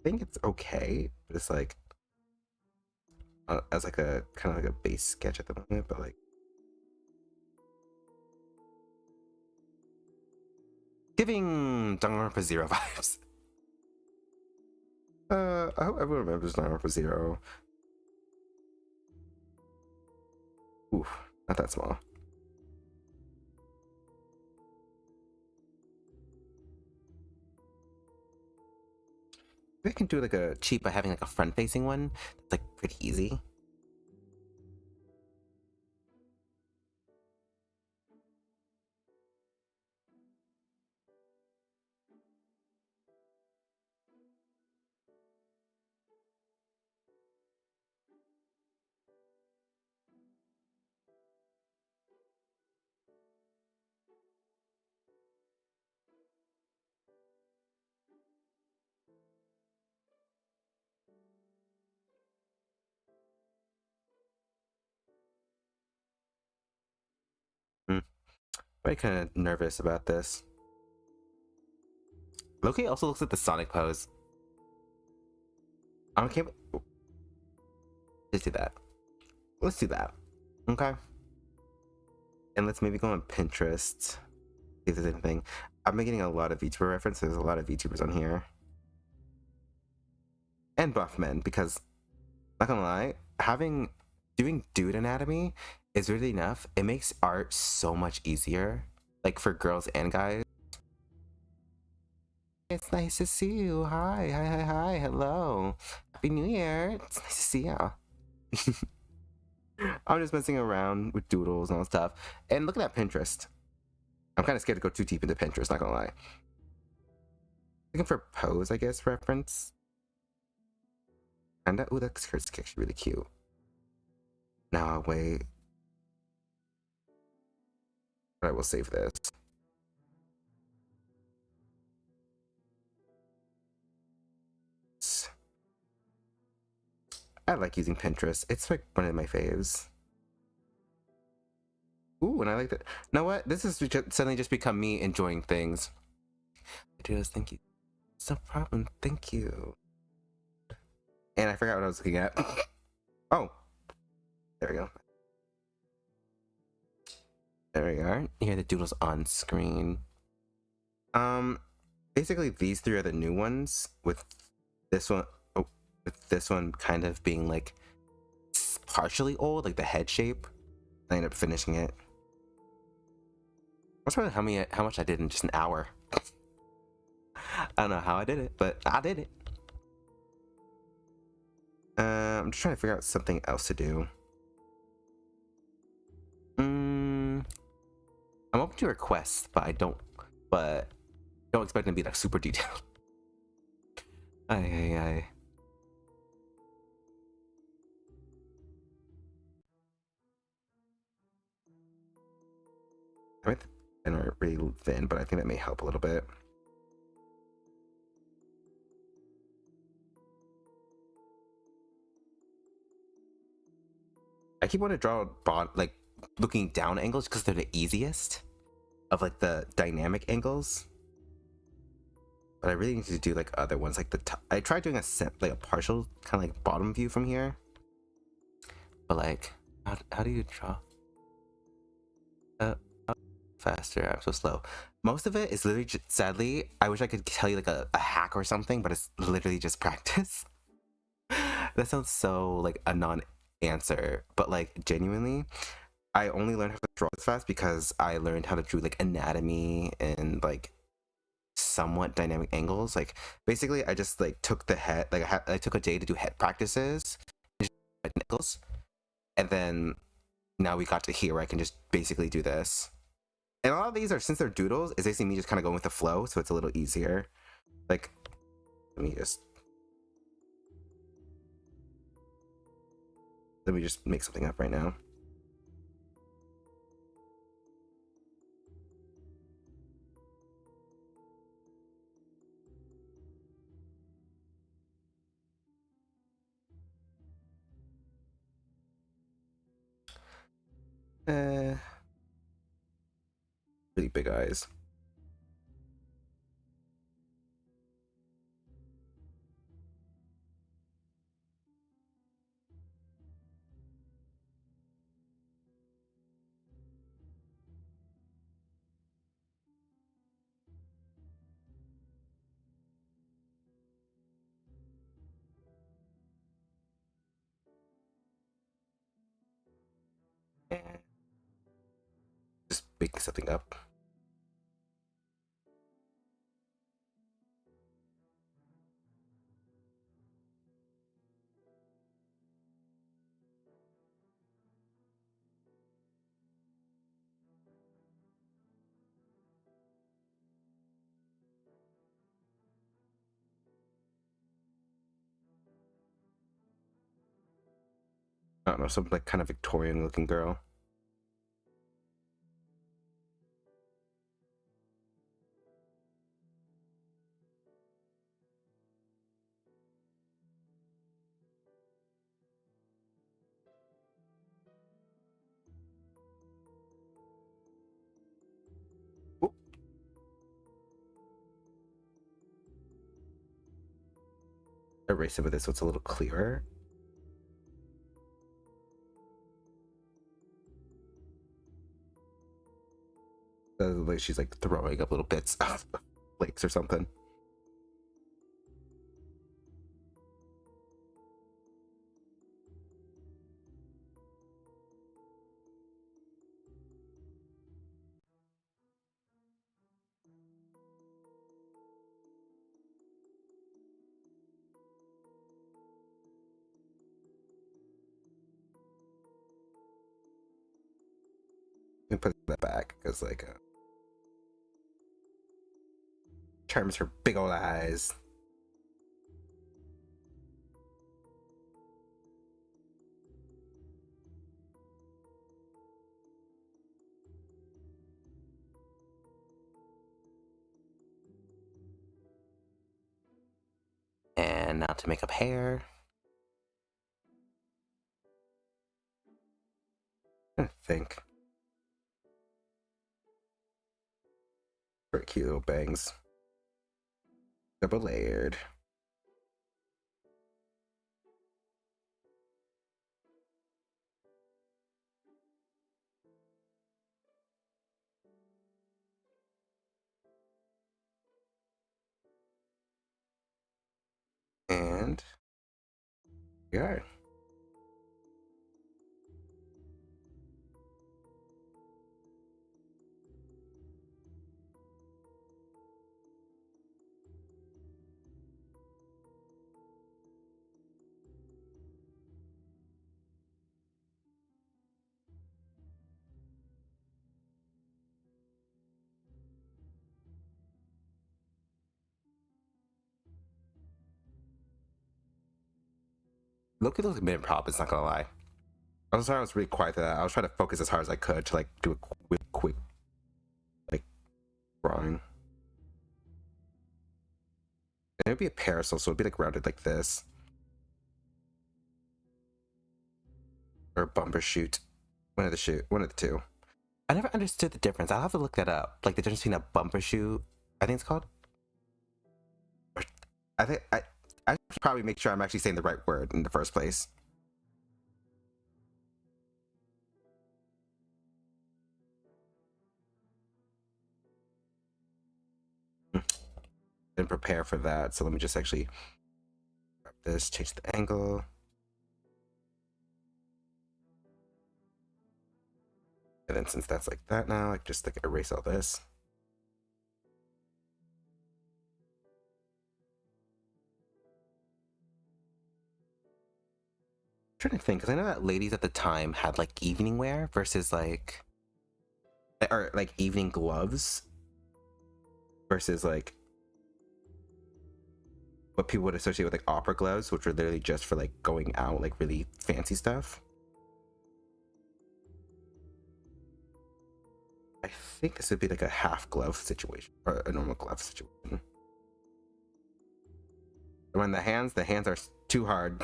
I think it's okay, but it's like as like a kind of like a base sketch at the moment, but like giving Danganronpa Zero vibes. I hope everyone remembers Danganronpa Zero. Ooh, not that small. Maybe I can do like a cheat by having like a front-facing one. That's like pretty easy. I'm kind of nervous about this. Loki also looks at the Sonic pose. I can't. Let's do that. Let's do that. Okay. And let's maybe go on Pinterest. See if there's anything. I've been getting a lot of VTuber references. There's a lot of VTubers on here. And buff men, because not gonna lie, doing dude anatomy is really enough. It makes art so much easier. Like for girls and guys. It's nice to see you. Hi, hello. Happy New Year. It's nice to see you. I'm just messing around with doodles and all stuff. And looking at Pinterest. I'm kind of scared to go too deep into Pinterest, not gonna lie. Looking for pose, I guess, reference. And ooh, that skirt's actually really cute. Now I'll wait. But I will save this. I like using Pinterest. It's like one of my faves. Ooh, and I like that. You know what? This has suddenly just become me enjoying things. Videos, thank you. No problem, thank you. And I forgot what I was looking at. Oh, there we go. There we are. Here the doodles on screen. Um, Basically these three are the new ones, with this one, oh, with this one kind of being like partially old, like the head shape. I ended up finishing it. I was wondering how much I did in just an hour. I don't know how I did it, but I did it. I'm just trying to figure out something else to do. I'm open to requests, but I don't expect them to be like super detailed. I. I mean, and are really thin, but I think that may help a little bit. I keep wanting to draw like looking down angles because they're the easiest of like the dynamic angles. But I really need to do like other ones, like the I tried doing a partial kind of like bottom view from here. But like, how do you draw? Faster. I'm so slow. Most of it is literally sadly, I wish I could tell you like a hack or something, but it's literally just practice. That sounds so like a non-answer, but like genuinely, I only learned how to draw this fast because I learned how to do like anatomy and like somewhat dynamic angles. Like basically, I just like took the head, like I took a day to do head practices, angles, and then now we got to here where I can just basically do this. And a lot of these are, since they're doodles, is basically me just kind of going with the flow, so it's a little easier. Like, let me just make something up right now. Really big eyes. Just making something up. I don't know, some like kind of Victorian looking girl. Oop. Erase some of this so it's a little clearer. Like she's like throwing up little bits of flakes or something. Let me put that back because like charms her big old eyes. And now to make up hair. I think. Very cute little bangs. Double layered. Yeah. Look at those mid prop, it's not gonna lie. I was sorry I was really quiet to that. I was trying to focus as hard as I could to like do a quick like drawing. And it'd be a parasol, so it'd be like rounded like this. Or a bumper shoot. One of the two. I never understood the difference. I'll have to look that up. Like the difference between a bumper shoot, I think it's called. I think I should probably make sure I'm actually saying the right word in the first place. Didn't prepare for that, so let me just actually grab this, change the angle. And then since that's like that now, I just like erase all this. I'm trying to think, because I know that ladies at the time had like evening wear versus like, or like evening gloves versus like what people would associate with like opera gloves, which were literally just for like going out, like really fancy stuff. I think this would be like a half glove situation or a normal glove situation. And when the hands are too hard.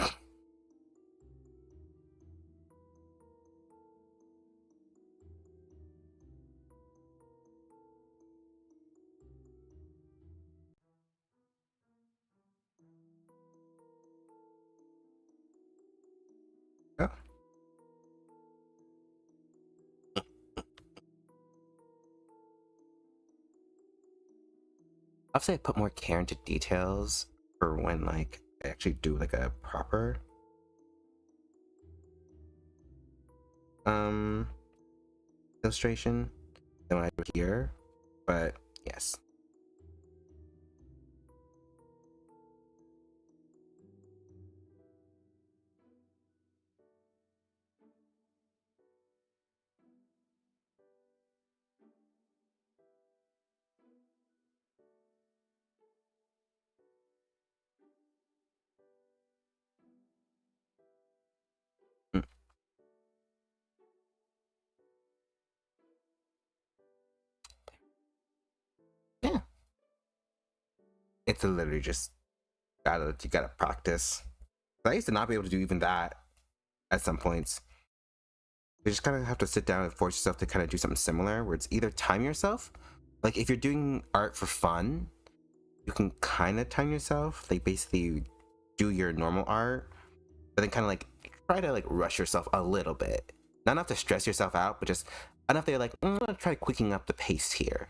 Oh. I'll say I put more care into details for when like I actually do like a proper illustration than what I do here, but yes. Mm. Yeah, it's literally just you gotta practice. I used to not be able to do even that at some points. You just kind of have to sit down and force yourself to kind of do something similar, where it's either time yourself, like if you're doing art for fun, you can kind of time yourself, like basically do your normal art, but then kind of like try to like rush yourself a little bit, not enough to stress yourself out, but just enough that you're like, I'm gonna try quicking up the pace here,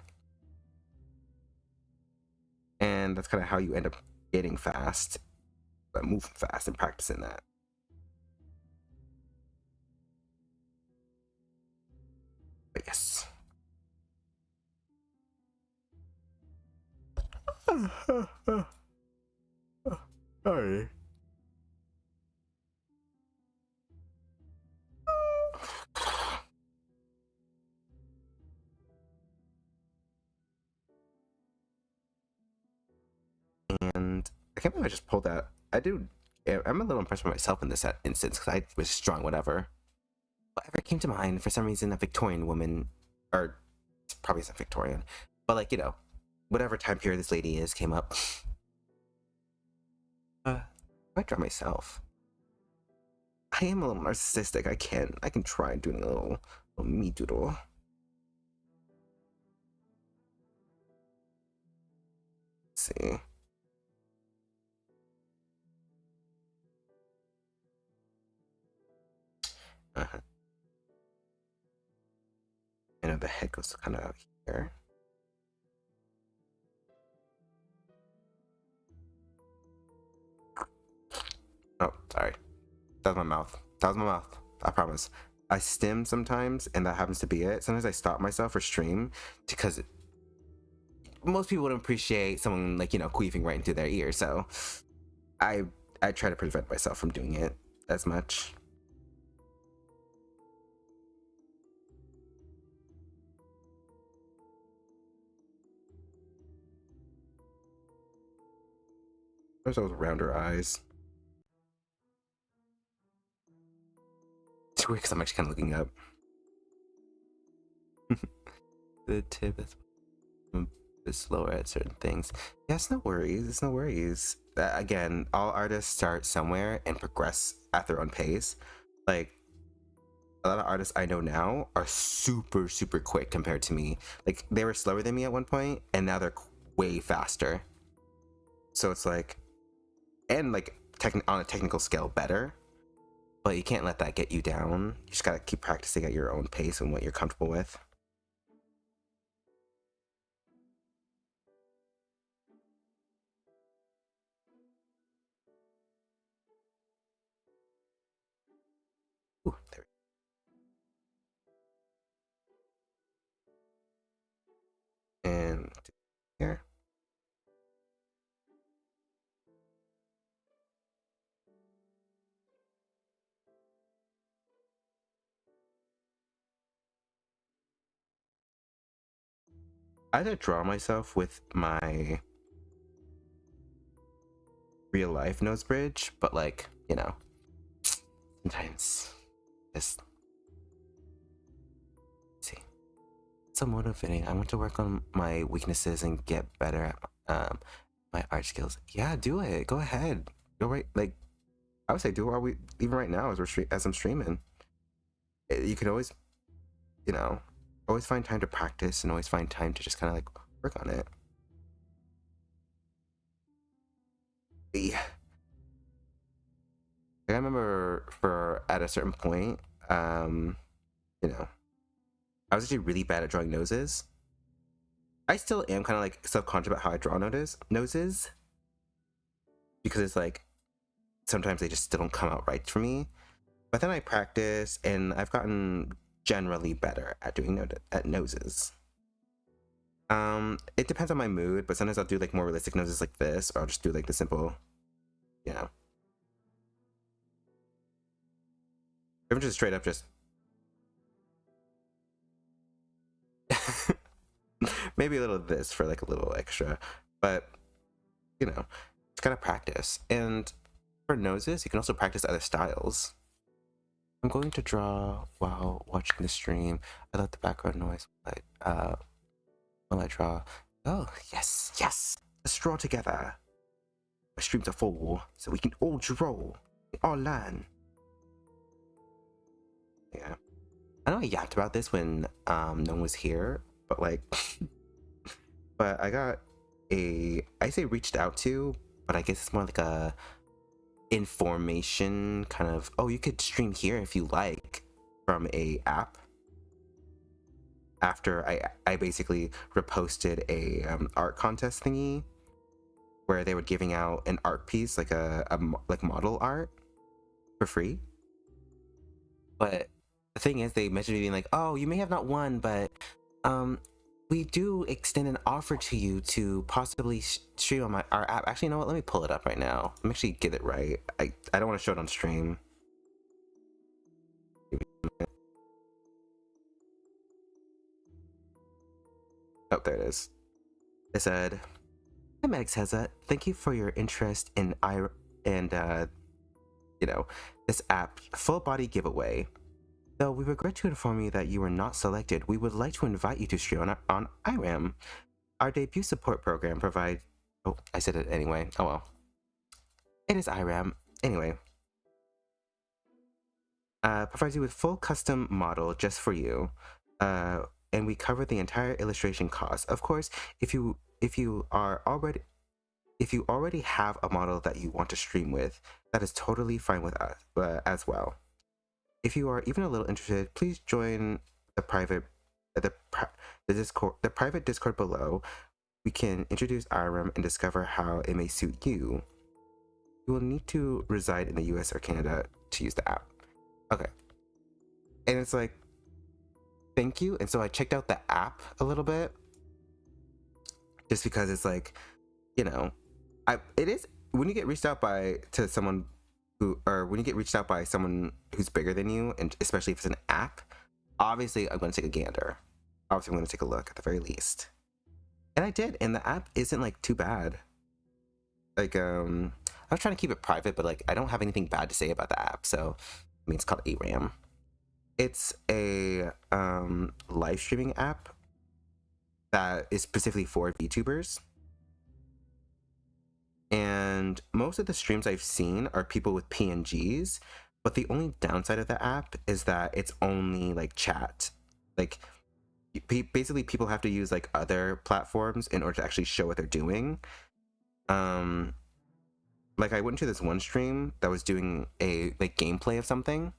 and that's kind of how you end up getting fast, but moving fast and practicing that. But yes. Sorry. And I can't believe I just pulled that. I'm a little impressed with myself in this instance because I was strong, whatever came to mind. For some reason, a Victorian woman, or probably it's not Victorian, but like, you know, whatever time period this lady is came up. I draw myself. I am a little narcissistic. I can try doing a little me doodle. Let's see. Uh-huh. I know the head goes kind of out here. Oh, sorry. That was my mouth. That was my mouth. I promise. I stim sometimes, and that happens to be it. Sometimes I stop myself for stream because most people wouldn't appreciate someone like, you know, queefing right into their ear. So I try to prevent myself from doing it as much. There's those rounder eyes. It's weird because I'm actually kind of looking up. The tip is slower at certain things. Yeah, it's no worries. It's no worries. Again, all artists start somewhere and progress at their own pace. Like, a lot of artists I know now are super, super quick compared to me. Like, they were slower than me at one point, and now they're way faster. So it's like, and like, on a technical scale, better. But you can't let that get you down. You just gotta keep practicing at your own pace and what you're comfortable with. Ooh, there. And here. I had to draw myself with my real life nose bridge, but like, you know, sometimes just see. It's so motivating. I want to work on my weaknesses and get better at my art skills. Yeah, do it. Go ahead. Go right. Like, I would say do it while even right now as I'm streaming. You can always, you know, always find time to practice and always find time to just kind of like work on it. Yeah. I remember at a certain point, you know, I was actually really bad at drawing noses. I still am kind of like self-conscious about how I draw noses because it's like sometimes they just still don't come out right for me. But then I practice and I've gotten generally better at doing noses. It depends on my mood, but sometimes I'll do like more realistic noses like this, or I'll just do like the simple, you know. Even just straight up just maybe a little of this for like a little extra, but you know, it's gotta practice. And for noses, you can also practice other styles. I'm going to draw while watching the stream. I love the background noise while I draw. Oh, yes, yes. Let's draw together. My streams are full, so we can all draw. We all learn. Yeah. I know I yapped about this when no one was here, but like but I got I say reached out to, but I guess it's more like a information kind of, oh, you could stream here if you like, from a app. After I basically reposted a art contest thingy where they were giving out an art piece, like like model art for free. But the thing is, they mentioned me being like, oh, you may have not won, but we do extend an offer to you to possibly stream on our app. Actually, you know what? Let me pull it up right now. Let me actually get it right. I don't want to show it on stream. Oh, there it is. It said, "Hi, Meg Teza. Thank you for your interest in you know, this app full body giveaway. Though we regret to inform you that you were not selected, we would like to invite you to stream on IRAM. Our debut support program provides..." Oh, I said it anyway. Oh well. It is IRAM. Anyway. Provides you with full custom model just for you. And we cover the entire illustration cost. Of course, if you already have a model that you want to stream with, that is totally fine with us as well. If you are even a little interested, please join the private Discord below. We can introduce IRAM and discover how it may suit you. you will need to reside in the US or Canada to use the app. Okay. And it's like, thank you. And so I checked out the app a little bit just because it's like, you know, it is when you get reached out by to someone who, or when you get reached out by someone who's bigger than you, and especially if it's an app, obviously I'm going to take a gander. Obviously, I'm going to take a look at the very least. And I did, and the app isn't like too bad. Like, I was trying to keep it private, but like I don't have anything bad to say about the app, so I mean it's called ARAM. It's a live streaming app that is specifically for VTubers. And most of the streams I've seen are people with PNGs, but the only downside of the app is that it's only like chat. Like basically people have to use like other platforms in order to actually show what they're doing. Like I went to this one stream that was doing a like gameplay of something, and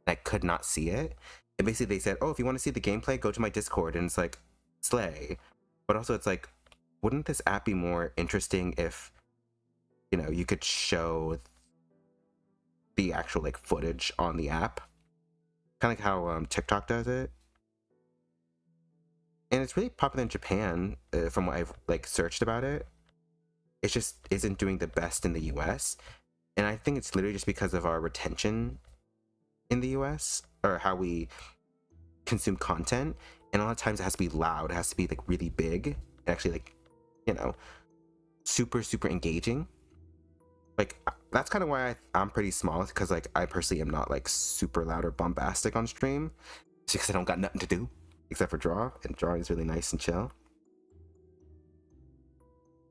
I could not see it. And basically they said, oh, if you want to see the gameplay, go to my Discord. And it's like, slay. But also it's like, wouldn't this app be more interesting if, you know, you could show the actual like footage on the app? Kind of like how TikTok does it. And it's really popular in Japan, from what I've like searched about it. It just isn't doing the best in the US. And I think it's literally just because of our retention in the US, or how we consume content. And a lot of times it has to be loud, it has to be like really big, and actually like, you know, super engaging. Like that's kind of why I'm pretty small, because like I personally am not like super loud or bombastic on stream, just because I don't got nothing to do except for draw, and drawing is really nice and chill.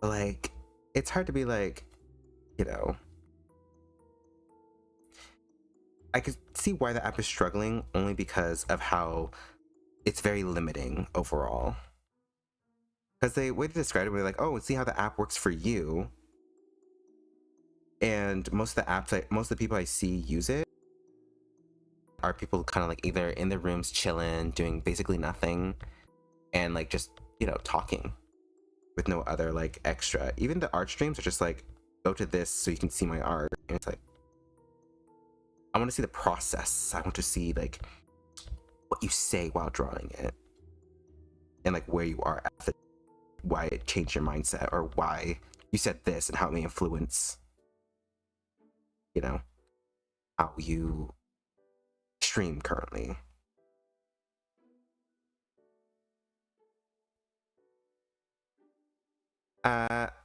But like it's hard to be like, you know, I could see why the app is struggling, only because of how it's very limiting overall. Because the way to describe it, we're like, oh, see how the app works for you. And most of the apps, most of the people I see use it are people kind of like either in their rooms chilling, doing basically nothing, and like just, you know, talking with no other like extra. Even the art streams are just like, go to this so you can see my art. And it's like, I want to see the process. I want to see like what you say while drawing it, and like where you are at the, why it changed your mindset, or why you said this and how it may influence, you know, how you stream currently.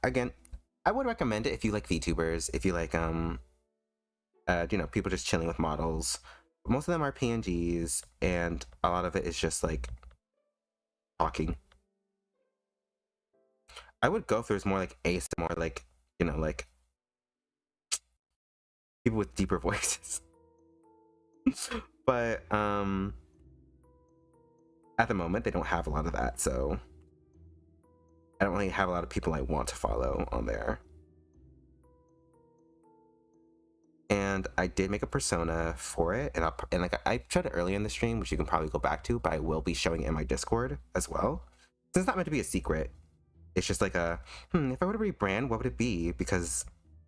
Again, I would recommend it if you like VTubers, if you like you know, people just chilling with models. Most of them are PNGs, and a lot of it is just like talking. I would go if there's more like ASMR, like, you know, like people with deeper voices. But at the moment they don't have a lot of that, so I don't really have a lot of people I want to follow on there. And I did make a persona for it, and like I tried it earlier in the stream, which you can probably go back to, but I will be showing it in my Discord as well. So it's not meant to be a secret. It's just like a, if I were to rebrand, what would it be? Because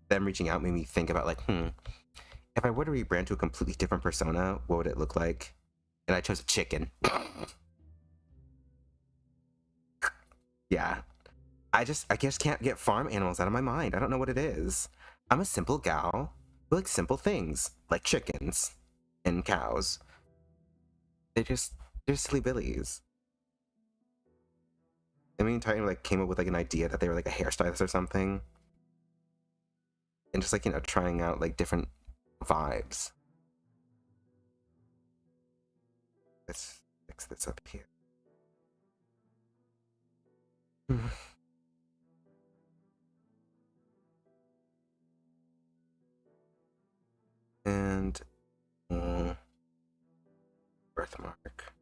them reaching out made me think about like, if I were to rebrand to a completely different persona, what would it look like? And I chose a chicken. Yeah. I just can't get farm animals out of my mind. I don't know what it is. I'm a simple gal who likes simple things, like chickens and cows. They're silly billies. I mean, Titan like came up with like an idea that they were like a hairstylist or something, and just like, you know, trying out like different vibes. Let's fix this up here. And birthmark.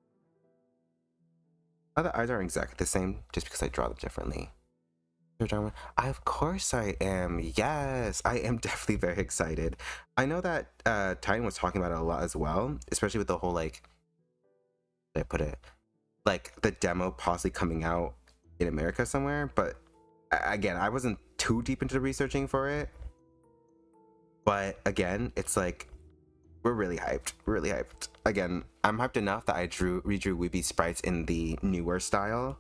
Other eyes are exactly the same, just because I draw them differently. Of course I am. Yes, I am definitely very excited. I know that Titan was talking about it a lot as well, especially with the whole like, how do I put it, like the demo possibly coming out in America somewhere. But again, I wasn't too deep into the researching for it. But again, it's like we're really hyped. Really hyped. Again, I'm hyped enough that I redrew Weeby sprites in the newer style.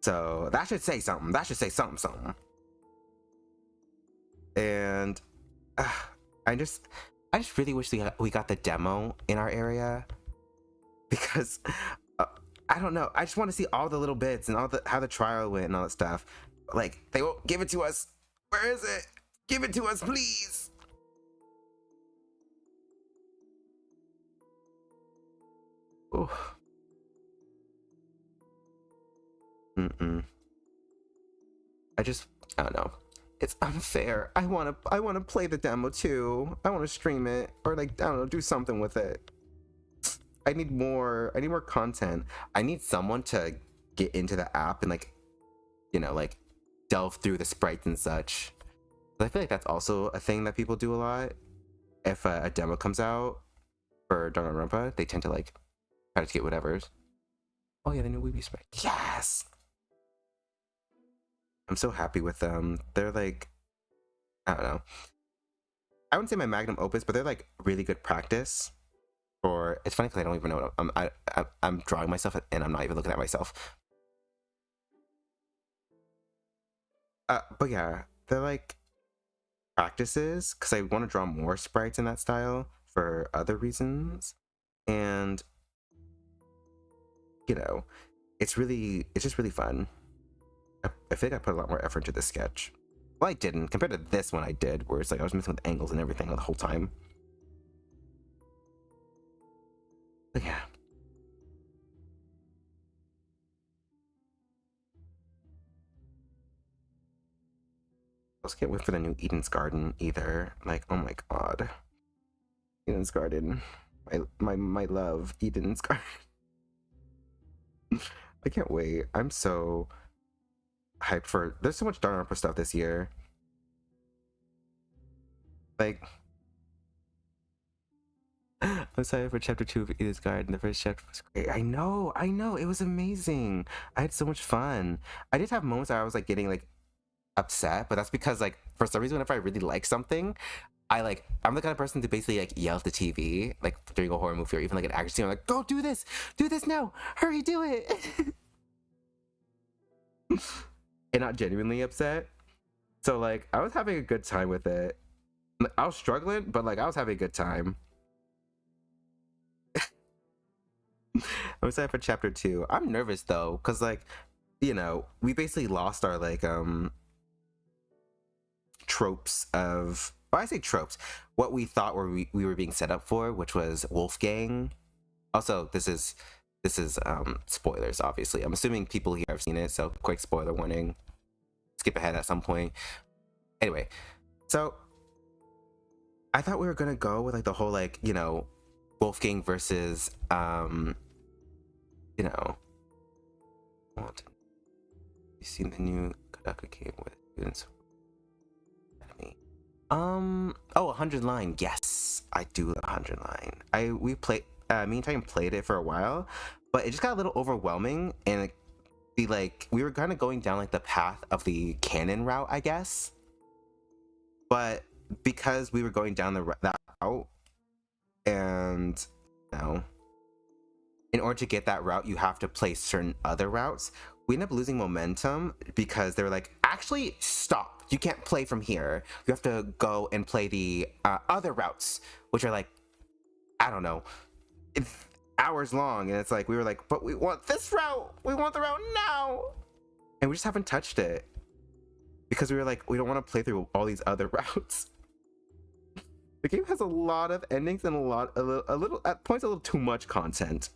So that should say something. That should say something. And I just really wish we got the demo in our area, because I don't know. I just want to see all the little bits and all the how the trial went and all that stuff. Like, they won't give it to us. Where is it? Give it to us, please. Ooh. I don't know. It's unfair. I wanna play the demo too. I wanna stream it, or like, I don't know, do something with it. I need more content. I need someone to get into the app and like, you know, like delve through the sprites and such. But I feel like that's also a thing that people do a lot. If a demo comes out for Danganronpa, they tend to like try to get whatever's. Oh yeah, the new Weeby sprite. Yes! I'm so happy with them. They're like, I don't know. I wouldn't say my magnum opus, but they're like really good practice. For it's funny because I don't even know what I'm drawing myself and I'm not even looking at myself. But yeah, they're like practices because I want to draw more sprites in that style for other reasons, and you know, it's just really fun. I think I put a lot more effort into this sketch. Well, I didn't. Compared to this one I did, where it's like I was messing with angles and everything the whole time. But yeah. I just can't wait for the new Eden's Garden either. Like, oh my god. Eden's Garden. My love, Eden's Garden. I can't wait. I'm so hyped for there's so much Danganronpa stuff this year. Like, I'm excited for chapter 2 of Eden's Garden. The first chapter was great. I know, it was amazing. I had so much fun. I did have moments where I was like getting like upset, but that's because like for some reason whenever I really like something, I'm the kind of person to basically like yell at the TV like during a horror movie or even like an action scene. I'm like, go do this now, hurry, do it. And not genuinely upset. So like I was having a good time with it. I was struggling, but like I was having a good time. I'm excited for chapter 2. I'm nervous though, because like, you know, we basically lost our like tropes of, well, I say tropes, what we thought we were being set up for, which was Wolfgang. Also, this is spoilers, obviously. I'm assuming people here have seen it, so quick spoiler warning. Skip ahead at some point. Anyway, so I thought we were gonna go with like the whole like, you know, Wolfgang versus you know, what? You seen the new Kadaka game with students? Enemy. Oh, 100 line. Yes, I do 100 line. Me and Titan played it for a while, but it just got a little overwhelming, and we were kind of going down like the path of the canon route, I guess. But because we were going down that route, and you know, in order to get that route, you have to play certain other routes. We ended up losing momentum because they were like, actually, stop. You can't play from here. You have to go and play the other routes, which are like, I don't know, it's hours long. And it's like, we were like, but we want this route. We want the route now. And we just haven't touched it because we were like, we don't want to play through all these other routes. The game has a lot of endings and a little at points a little too much content,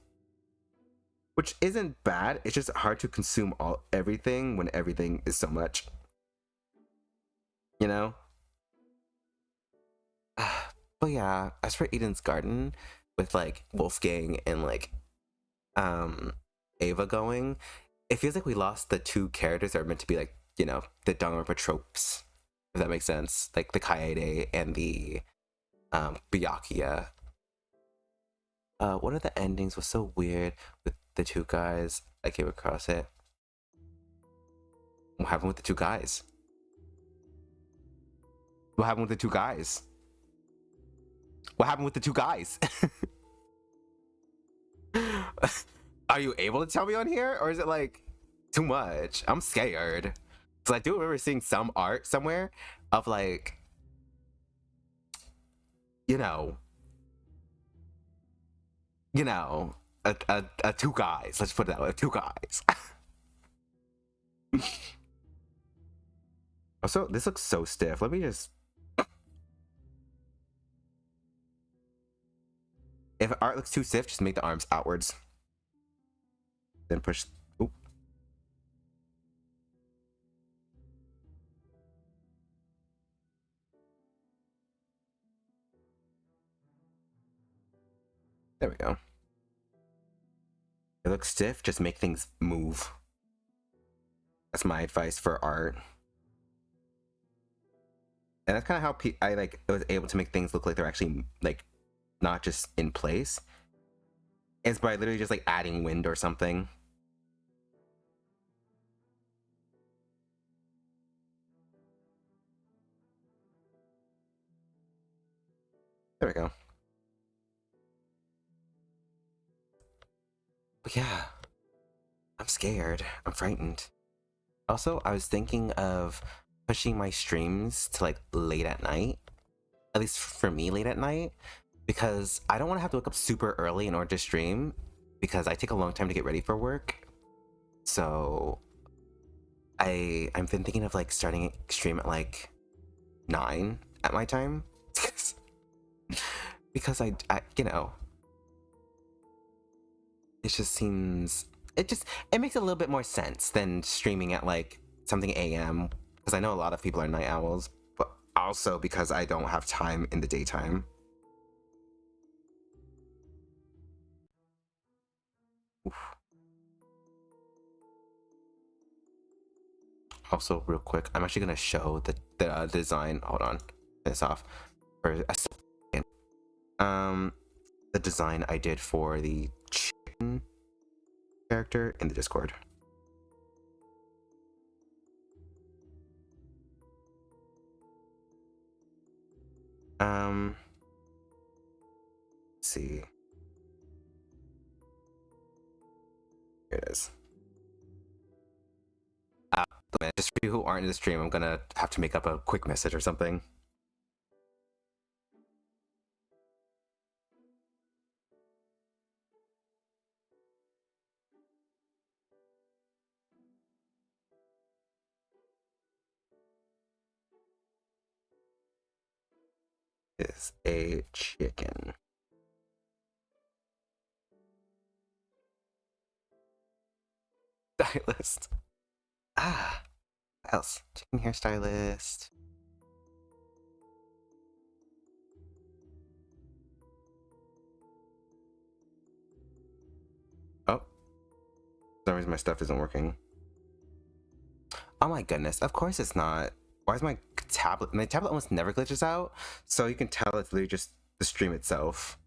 which isn't bad. It's just hard to consume everything when everything is so much, you know. But yeah, as for Eden's Garden, with like Wolfgang and like Ava going, it feels like we lost the two characters that are meant to be like, you know, the Danganronpa tropes, if that makes sense, like the Kaede and the Byakuya. One of the endings was so weird with the two guys. I came across it. What happened with the two guys? What happened with the two guys? What happened with the two guys? Are you able to tell me on here, or is it like too much? I'm scared. Cause I do remember seeing some art somewhere of like, you know, a two guys. Let's put it that way, two guys. Also, this looks so stiff. Let me just. If art looks too stiff, just make the arms outwards. Then push. Oop. There we go. It looks stiff, just make things move. That's my advice for art. And that's kind of how I like was able to make things look like they're actually like not just in place. It's by literally just like adding wind or something. There we go. But yeah, I'm scared. I'm frightened. Also, I was thinking of pushing my streams to like late at night. At least for me, late at night. Because I don't want to have to wake up super early in order to stream. Because I take a long time to get ready for work. So I've been thinking of like starting stream at like 9 at my time. Because I you know, it just seems it makes a little bit more sense than streaming at like something AM, because I know a lot of people are night owls, but also because I don't have time in the daytime. Oof. Also, real quick, I'm actually gonna show the design. Hold on, this off for a second. The design I did for the chicken character in the Discord. Let's see. Here it is. Man, just for you who aren't in the stream, I'm gonna have to make up a quick message or something. Is a chicken. Stylist. Ah, what else? Chicken hairstylist. Oh, for some reason my stuff isn't working. Oh my goodness, of course it's not. Why is my tablet? My tablet almost never glitches out, so you can tell it's literally just the stream itself.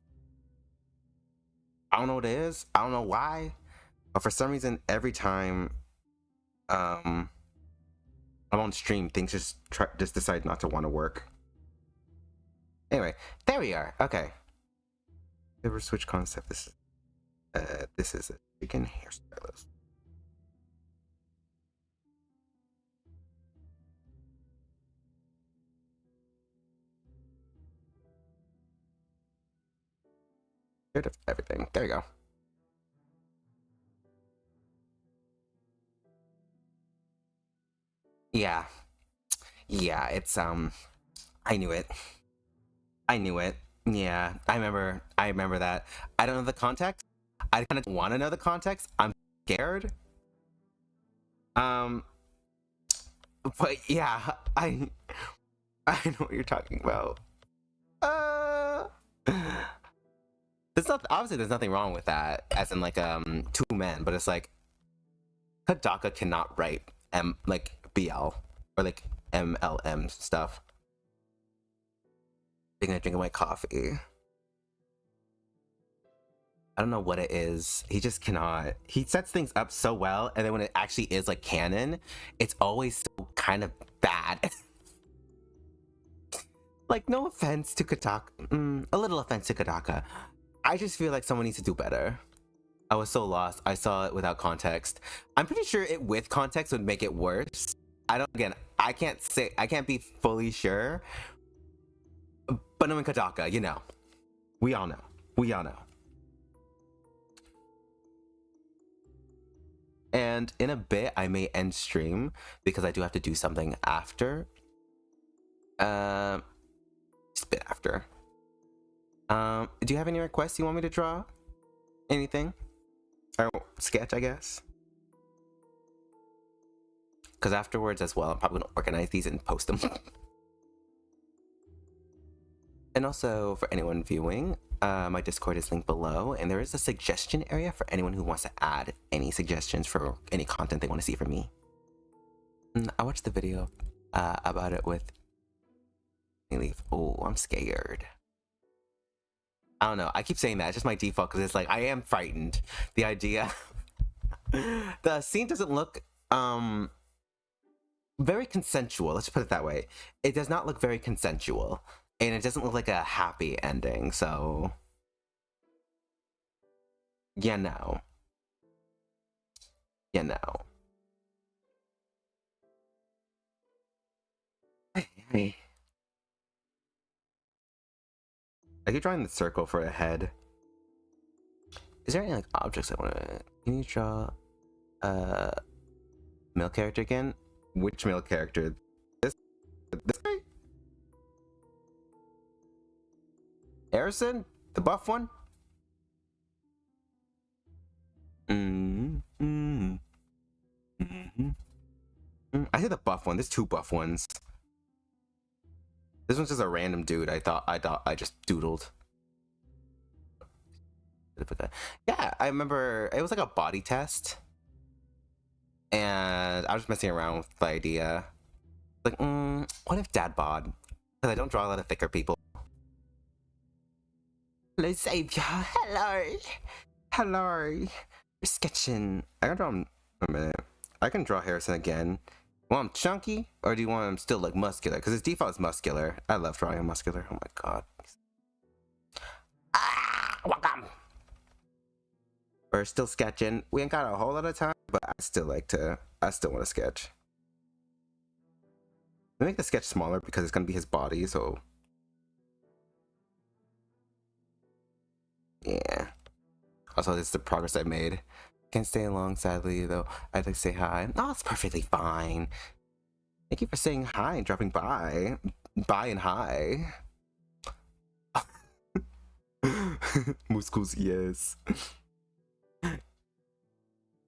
I don't know what it is. I don't know why, but for some reason, every time I'm on stream, things just decide not to want to work. Anyway, there we are. Okay. Never switch concept. This is a chicken hairstylist. Rid of everything. There you go. Yeah. Yeah, it's I knew it. I knew it. Yeah, I remember that. I don't know the context. I kind of want to know the context. I'm scared. But yeah, I know what you're talking about. There's not obviously there's nothing wrong with that, as in like two men, but it's like Hadaka cannot write like BL or like MLM stuff. I'm gonna drink my coffee. I don't know what it is. He just cannot. He sets things up so well, and then when it actually is like canon, it's always so kind of bad. Like, no offense to Kataka, a little offense to Kataka. I just feel like someone needs to do better. I was so lost. I saw it without context. I'm pretty sure it with context would make it worse. I can't be fully sure. But knowing Kataka, you know. We all know. We all know. And in a bit, I may end stream because I do have to do something after. Just a bit after. Do you have any requests you want me to draw? Anything? Or sketch, I guess? Because afterwards as well, I'm probably going to organize these and post them. And also, for anyone viewing, my Discord is linked below, and there is a suggestion area for anyone who wants to add any suggestions for any content they want to see from me. I watched the video about it with Leaf. Oh, I'm scared. I don't know. I keep saying that. It's just my default because it's like I am frightened. The idea. The scene doesn't look very consensual. Let's put it that way. It does not look very consensual. And it doesn't look like a happy ending, so... You know. You know. Hey. I keep drawing the circle for a head. Is there any, like, objects I want to... Can you draw... male character again? Which male character? This guy? Harrison? The buff one? I said the buff one. There's two buff ones. This one's just a random dude. I thought I just doodled. Yeah, I remember it was like a body test. And I was messing around with the idea. Like, what if dad bod? Because I don't draw a lot of thicker people. Hello, Savior. Hello. Hello. You're sketching. I can draw him a minute. I can draw Harrison again. Want him chunky? Or do you want him still like muscular? Because his default is muscular. I love drawing him muscular. Oh my god. Welcome. We're still sketching. We ain't got a whole lot of time, but I still want to sketch. We make the sketch smaller because it's going to be his body, so... Yeah. Also, this is the progress I made. Can't stay along, sadly, though. I'd like to say hi. No, it's perfectly fine. Thank you for saying hi and dropping by. Bye and hi. Muscles, yes.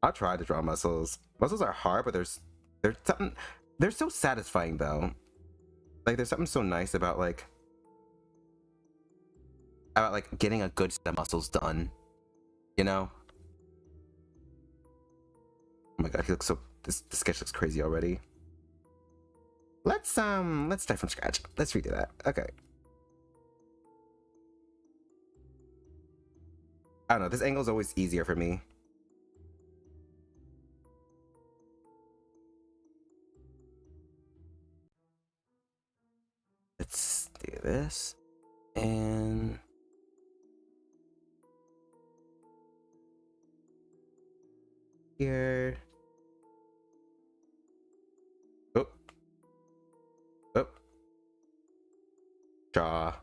I'll try to draw muscles. Muscles are hard, but there's something... They're so satisfying, though. Like, there's something so nice about, like... getting a good set of muscles done. You know? Oh my god, he looks so... This sketch looks crazy already. Let's start from scratch. Let's redo that. Okay. I don't know, this angle is always easier for me. Let's do this. And... here. Oh. Oh. Jaw.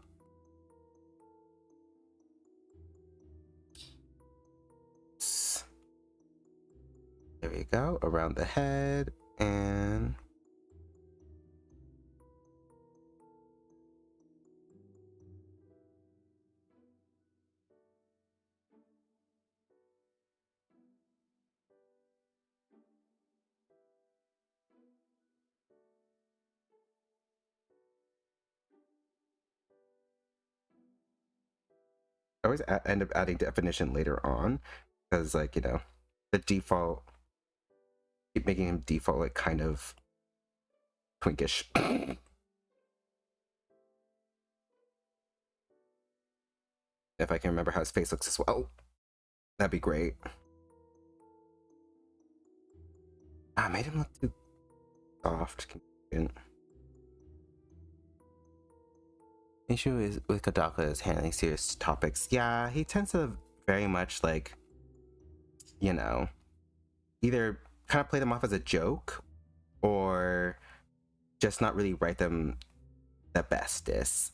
There we go. Around the head and... I always end up adding definition later on because, like, you know, the default, keep making him default like kind of twinkish. If I can remember how his face looks as well, that'd be great. I made him look too soft. issue is with Kodaka is handling serious topics. Yeah, he tends to very much like, you know, either kind of play them off as a joke or just not really write them the bestest.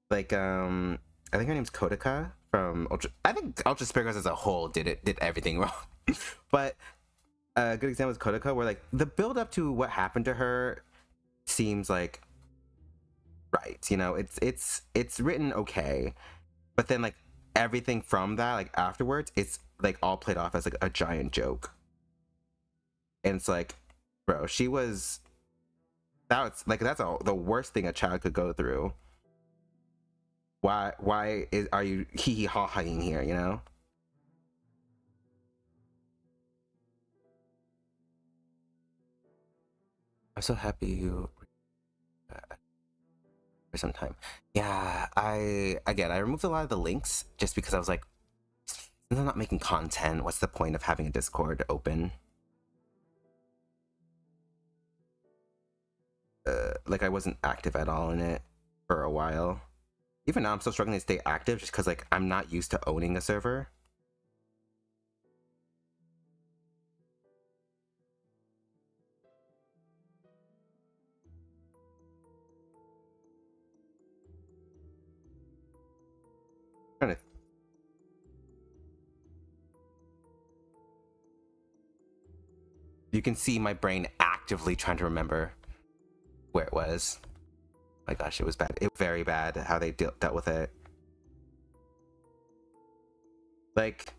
Like, I think her name's Kodaka from Ultra. I think Ultra Spirit as a whole did everything wrong. But a good example is Kodaka, where like the build up to what happened to her seems like right. You know, it's written okay, but then like everything from that, like afterwards, it's like all played off as like a giant joke. And it's like, bro, she was that's like that's the worst thing a child could go through. Why are you hee hee ha haing here, you know? I'm so happy you for some time. Yeah, I removed a lot of the links just because I was like, since I'm not making content, what's the point of having a Discord open? Like I wasn't active at all in it for a while. Even now I'm still struggling to stay active just because like I'm not used to owning a server. Trying to You can see my brain actively trying to remember where it was. My gosh, it was bad. It was very bad how they dealt with it. Like,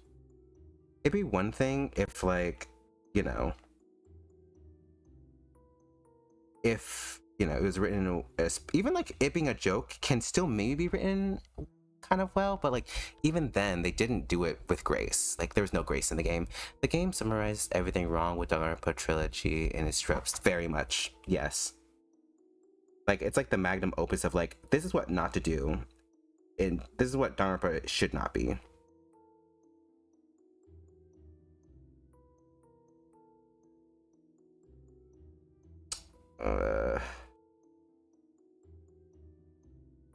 it'd be one thing if, like, you know, if, you know, it was written, even like it being a joke can still maybe be written kind of well, but like even then they didn't do it with grace. Like there was no grace in the game. The game summarized everything wrong with the Danganronpa trilogy in its tropes. Very much, yes. Like it's like the magnum opus of like this is what not to do, and this is what Danganronpa should not be.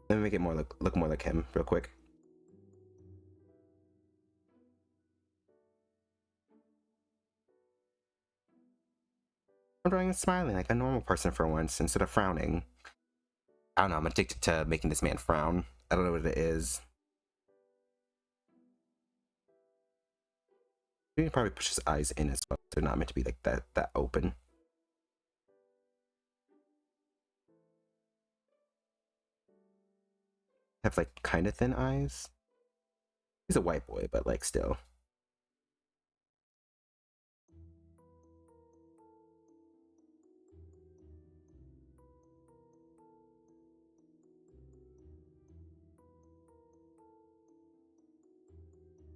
Let me make it more look more like him real quick. I'm drawing and smiling like a normal person for once instead of frowning. I don't know, I'm addicted to making this man frown. I don't know what it is. You can probably push his eyes in as well. They're not meant to be like that open. Have like kind of thin eyes. He's a white boy, but like still.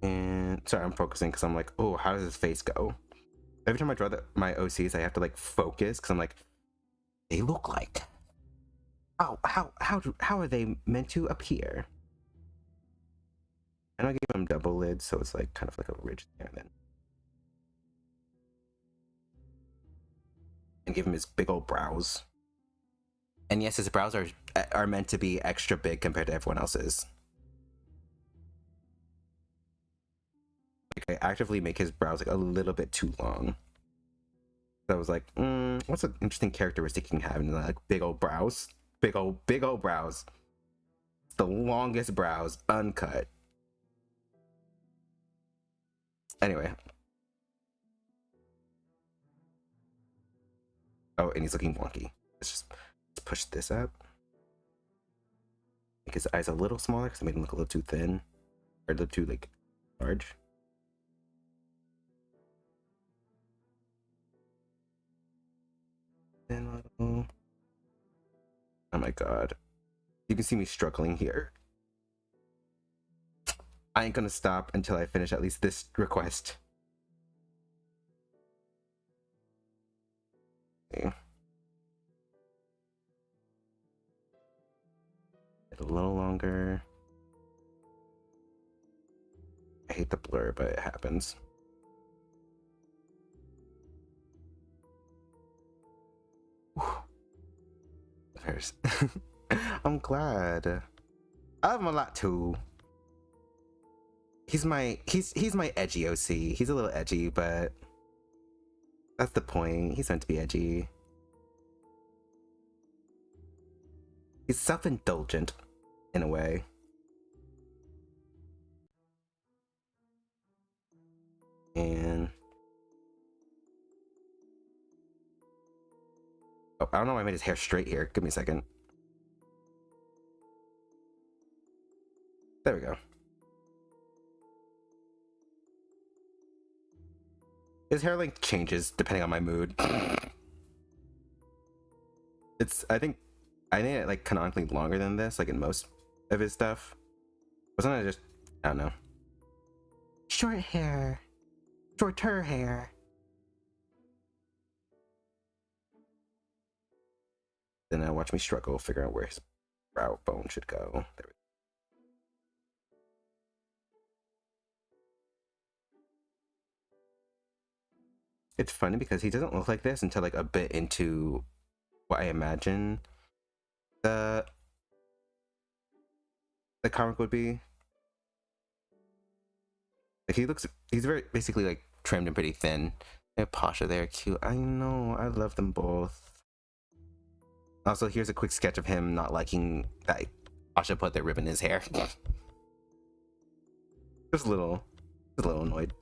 And sorry, I'm focusing because I'm like, oh, how does his face go? Every time I draw my OCs, I have to like focus because I'm like, they look like. Oh, how are they meant to appear? And I gave him double lids, so it's like kind of like a ridge there then. And give him his big old brows. And yes, his brows are meant to be extra big compared to everyone else's. Like I actively make his brows like a little bit too long. So I was like, what's an interesting characteristic you can have? And like big old brows, big old brows. The longest brows, uncut. Anyway. Oh, and he's looking wonky. Let's push this up. Make his eyes a little smaller because I made him look a little too thin. Or a little too, like, large. And oh my god. You can see me struggling here. I ain't gonna stop until I finish at least this request. Okay. A little longer. I hate the blur, but it happens. There's I'm glad. I love him a lot too. He's my edgy OC. He's a little edgy, but that's the point. He's meant to be edgy. He's self-indulgent in a way. And oh, I don't know why I made his hair straight here. Give me a second. There we go. His hair length changes depending on my mood. I think it like canonically longer than this, like in most of his stuff. Wasn't it just, I don't know. Short hair. Shorter hair. Then watch me struggle, figure out where his brow bone should go. There we go. It's funny because he doesn't look like this until like a bit into what I imagine the comic would be. Like he's very basically like trimmed and pretty thin. And Pasha, they're cute. I know, I love them both. Also, here's a quick sketch of him not liking that Pasha put their rib in his hair. Just a little annoyed.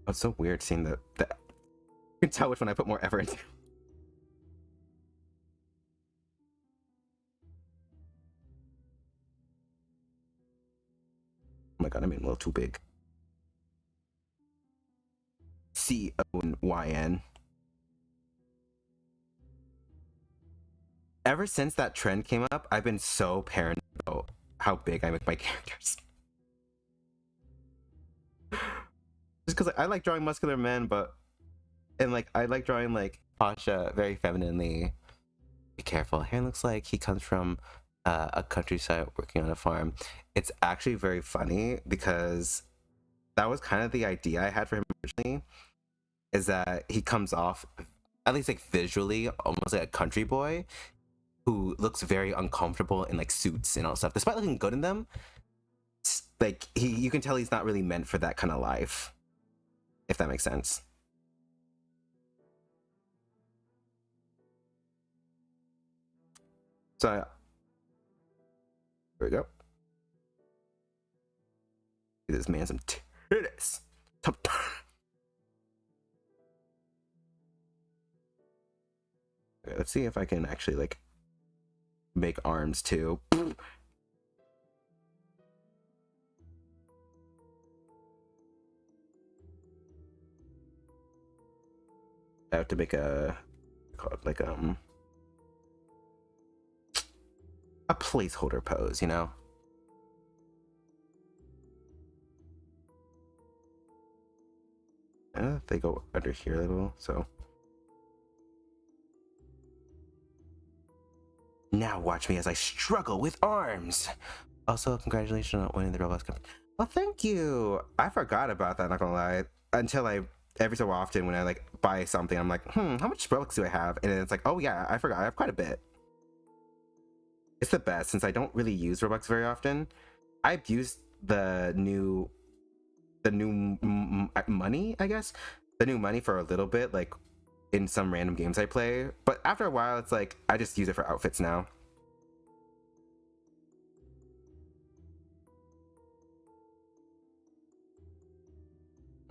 Oh, it's so weird seeing that. You can tell which one I put more effort into. Oh my god, I made him a little too big. CONYN. Ever since that trend came up, I've been so paranoid about how big I make my characters. Just because I like drawing muscular men, and like I like drawing like Pasha very femininely. Be careful. Hair looks like he comes from a countryside working on a farm. It's actually very funny because that was kind of the idea I had for him originally. Is that he comes off, at least like visually, almost like a country boy who looks very uncomfortable in like suits and all stuff. Despite looking good in them, like you can tell he's not really meant for that kind of life. If that makes sense. So, here we go. Give this man some titties. Okay, let's see if I can actually like make arms too. I have to make a placeholder pose, you know? They go under here a little, so. Now watch me as I struggle with arms. Also, congratulations on winning the Roblox Cup. Well, thank you. I forgot about that, not gonna lie. Until every so often when I like buy something, I'm like, how much Robux do I have? And then it's like, oh yeah, I forgot, I have quite a bit. It's the best since I don't really use Robux very often. I've used the new money, I guess. The new money for a little bit, like in some random games I play. But after a while, it's like, I just use it for outfits now.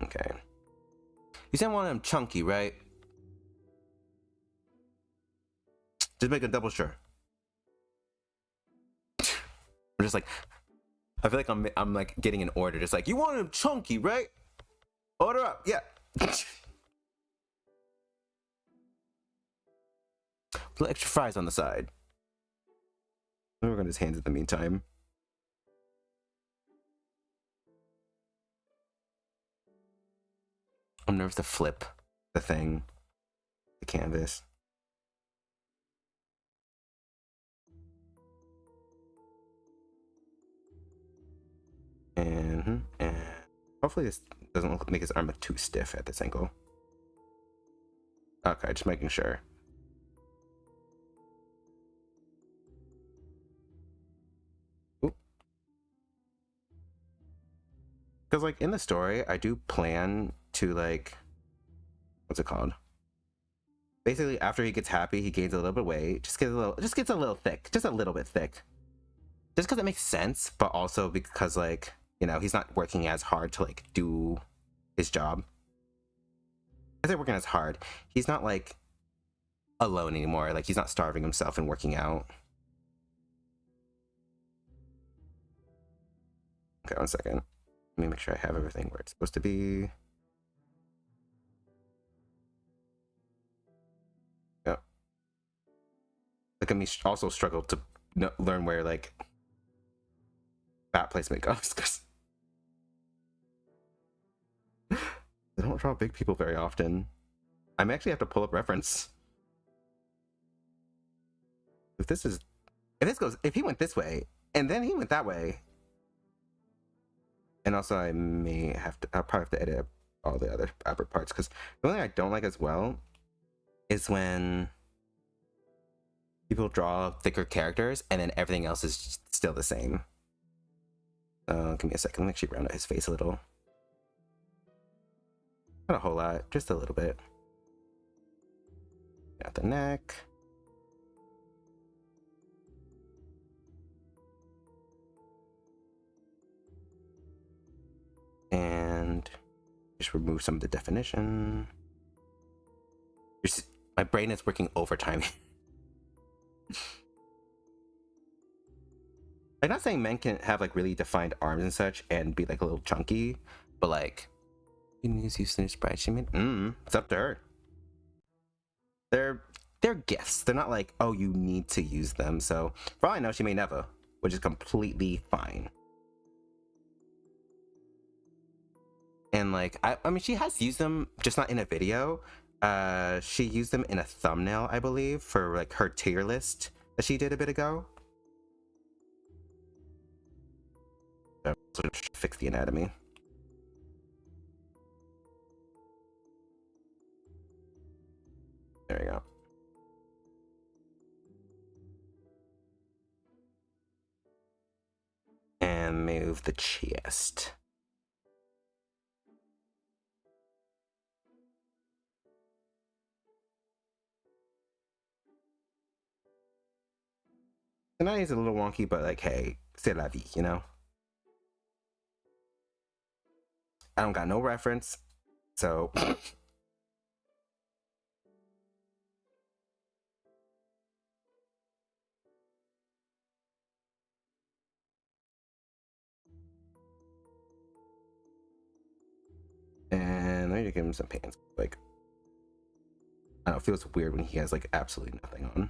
Okay. You said one of them chunky, right? Just make a double sure. I'm just like, I feel like I'm like getting an order, just like, you want them chunky, right? Order up, yeah. Little extra fries on the side. Let me work on his hands in the meantime. I'm nervous to flip the thing, the canvas. And hopefully this doesn't make his arm look too stiff at this angle. Okay, just making sure. Because like in the story, I do plan to like, what's it called? Basically, after he gets happy, he gains a little bit of weight. Just gets a little thick, just a little bit thick. Just because it makes sense, but also because like, you know, he's not working as hard to like do his job. I say working as hard. He's not like alone anymore. Like he's not starving himself and working out. Okay, 1 second. Let me make sure I have everything where it's supposed to be. Yep. Look at me also struggle to learn where like that placement goes because they don't draw big people very often. I may actually have to pull up reference. If he went this way and then he went that way. And also I'll probably have to edit all the other upper parts because the only thing I don't like as well is when people draw thicker characters and then everything else is still the same. Give me a second. Let me actually round out his face a little. Not a whole lot, just a little bit. Got the neck. And just remove some of the definition. My brain is working overtime. I'm not saying men can have like really defined arms and such and be like a little chunky, but like you need to use sprite. She made it's up to her. They're gifts. They're not like, oh, you need to use them. So for all I know, she may never, which is completely fine. And like I mean she has used them, just not in a video. She used them in a thumbnail, I believe, for like her tier list that she did a bit ago. So just fix the anatomy. There we go. And move the chest. The night is a little wonky, but like, hey, c'est la vie, you know? I don't got no reference, so... And I need to give him some pants. Like, I don't know, it feels weird when he has like absolutely nothing on.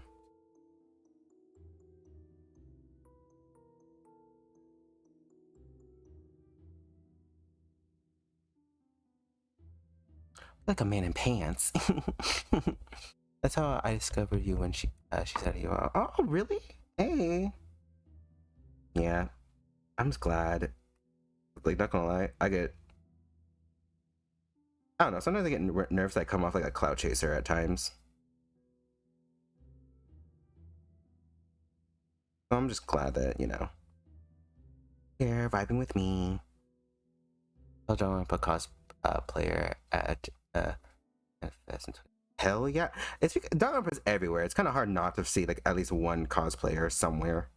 Like a man in pants. That's how I discovered you when she said you. Oh, really? Hey. Yeah, I'm just glad. Like, not gonna lie, I don't know. Sometimes I get nerves that come off like a cloud chaser at times. So I'm just glad that, you know, you're vibing with me. I don't want to put cosplayer at hell yeah. It's because Donald is everywhere. It's kind of hard not to see like at least one cosplayer somewhere.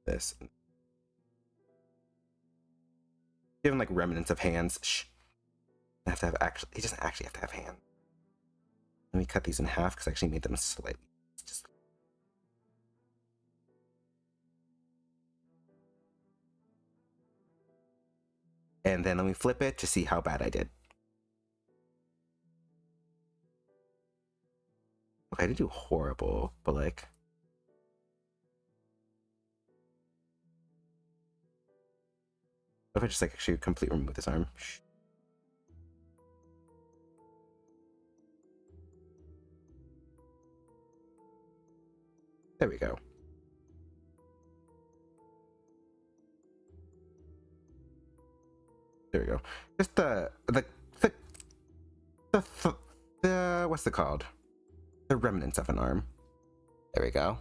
This. Given like remnants of hands. Shh. I have to have he doesn't actually have to have hands. Let me cut these in half because I actually made them slightly. And then let me flip it to see how bad I did. Okay, I didn't do horrible, but like... What if I just like actually completely remove this arm? Shh. There we go. There we go. Just the what's it called? The remnants of an arm. There we go.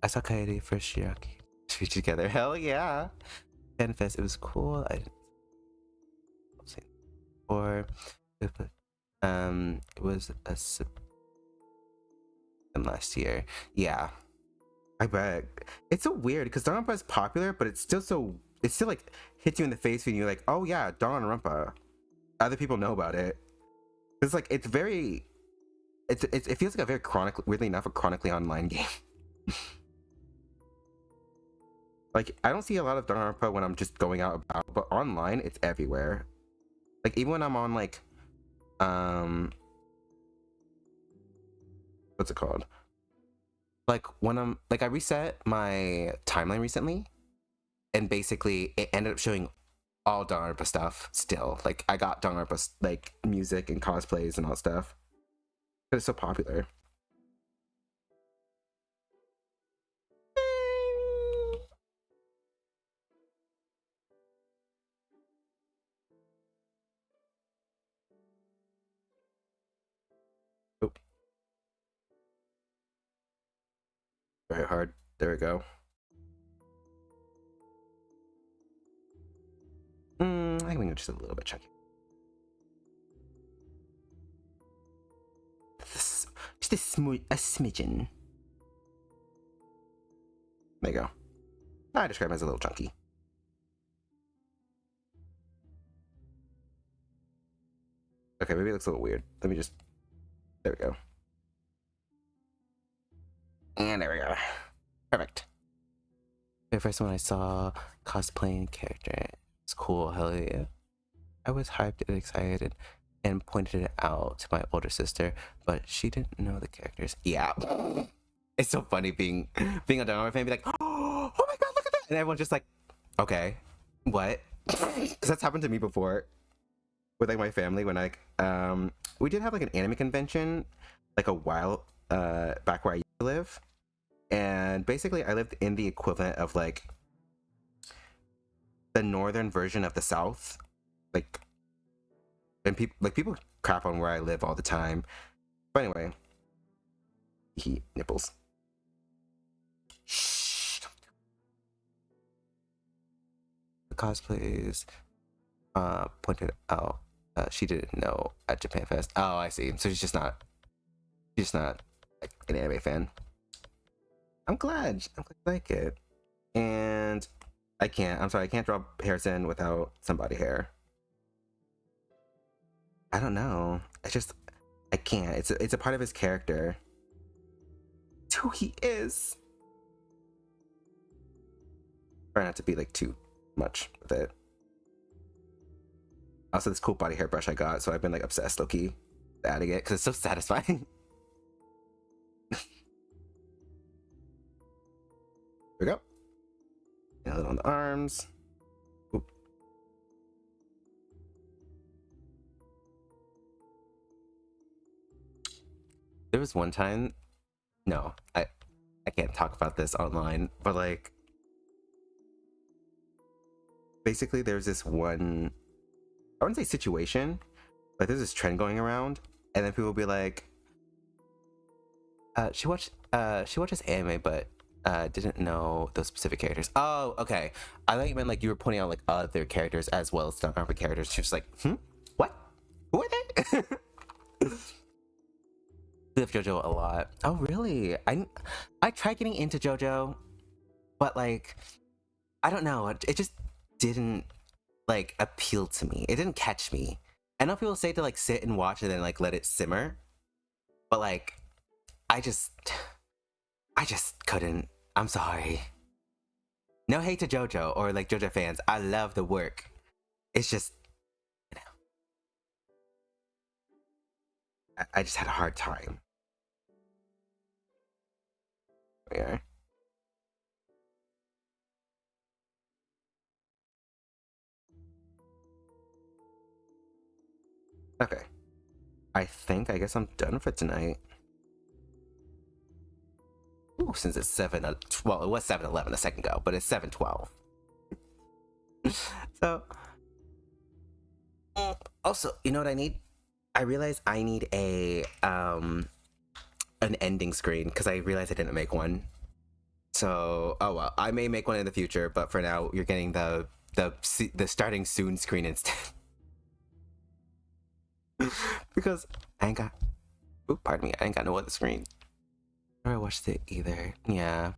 I saw Coyote first year together. Hell yeah. Fan Fest, it was cool. I say before. It was a last year. Yeah. I bet. It's so weird because Danganronpa is popular, but it's still like hits you in the face when you're like, oh yeah, Danganronpa. Other people know about it. It's like it feels like a very weirdly enough, a chronically online game. Like I don't see a lot of Danganronpa when I'm just going out about, but online it's everywhere. Like even when I'm on like, what's it called? Like when I'm like I reset my timeline recently, and basically it ended up showing all Danganronpa stuff still. Like I got Danganronpa like music and cosplays and all that stuff. But it's so popular. Oh, very hard. There we go. I can go just a little bit chunky. Just a smidgen. There you go. I describe him as a little chunky. Okay, maybe it looks a little weird. Let me just. There we go. And there we go. Perfect. The first one I saw cosplaying character. It was cool. Hell yeah. I was hyped and excited and pointed it out to my older sister, but she didn't know the characters. Yeah. It's so funny being a Danganronpa fan and be like, oh my god, look at that! And everyone's just like, okay, what? Because that's happened to me before with like my family when like we did have like an anime convention like a while back where I used to live, and basically I lived in the equivalent of like the northern version of the South, like, and people crap on where I live all the time. But anyway, he nipples. Shh. The cosplays pointed out she didn't know at Japan Fest. Oh, I see. So she's just not like an anime fan. I'm glad you like it. And I'm sorry, I can't draw Harrison without somebody hair. I don't know. I can't. It's a part of his character. It's who he is. Try not to be like too much with it. Also, this cool body hair brush I got, so I've been like obsessed, low-key, adding it because it's so satisfying. Here we go. Nail it on the arms. Oop. There was one time, no, I can't talk about this online, but like, basically there's this one, I wouldn't say situation, but there's this trend going around, and then people will be like, she watches anime, but didn't know those specific characters. Oh, okay. I thought you meant like you were pointing out like other characters as well as Danganronpa characters. She was like, what? Who are they? I love JoJo a lot. Oh, really? I tried getting into JoJo, but like, I don't know. It just didn't like appeal to me. It didn't catch me. I know people say to like sit and watch and then like let it simmer, but like, I just couldn't. I'm sorry. No hate to JoJo or like JoJo fans. I love the work. It's just, you know, I just had a hard time. Yeah. Okay. I guess I'm done for tonight. Ooh, since it's 7:12, it was 7:11 a second ago, but it's 7:12. So, also, you know what I need? I realize I need an ending screen because I realized I didn't make one. So, oh well, I may make one in the future, but for now, you're getting the starting soon screen instead. Because I ain't got, oh, pardon me, I ain't got no other screen. I watched it either. Yeah.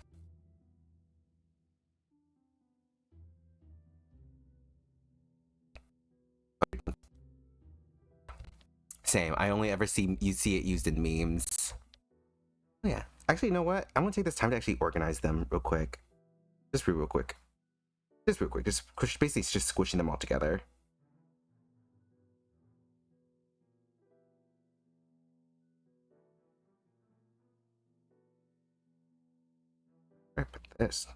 Same. I only ever see it used in memes. Oh, yeah. Actually, you know what? I'm gonna take this time to actually organize them real quick. Just real quick. Just real quick. Just basically just squishing them all together. Where I put this?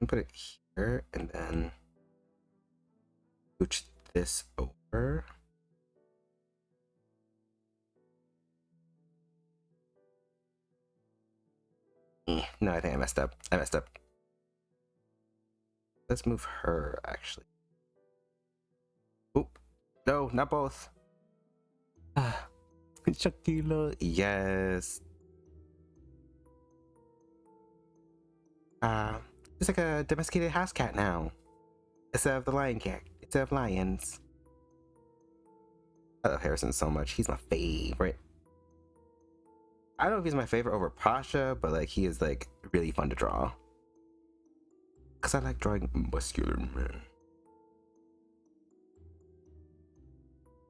Put it here and then scooch this over. No, I think I messed up. Let's move her, actually. Oop. No, not both. Shakila. Yes. It's like a domesticated house cat now. Instead of the lion cat. Instead of lions. I love Harrison so much. He's my favorite. I don't know if he's my favorite over Pasha, but like he is like really fun to draw. Cause I like drawing muscular men.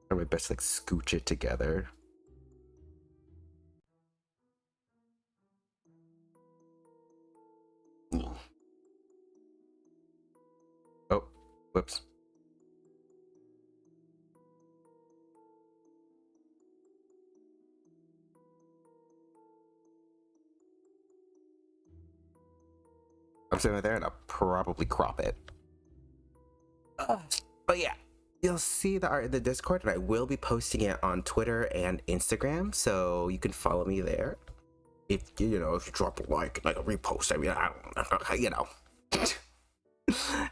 Try my best to like scooch it together. Oh, whoops. I'm sitting right there and I'll probably crop it. But yeah, you'll see the art in the Discord, and I will be posting it on Twitter and Instagram, so you can follow me there. If you drop a like a repost, I mean, I don't,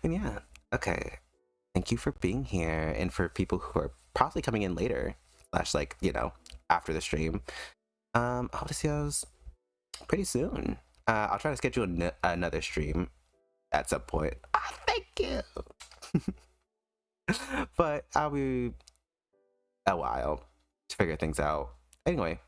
and yeah, okay. Thank you for being here, and for people who are possibly coming in later, / like after the stream. I hope to see you pretty soon. I'll try to schedule another stream at some point. Oh, thank you. But I'll be a while to figure things out. Anyway,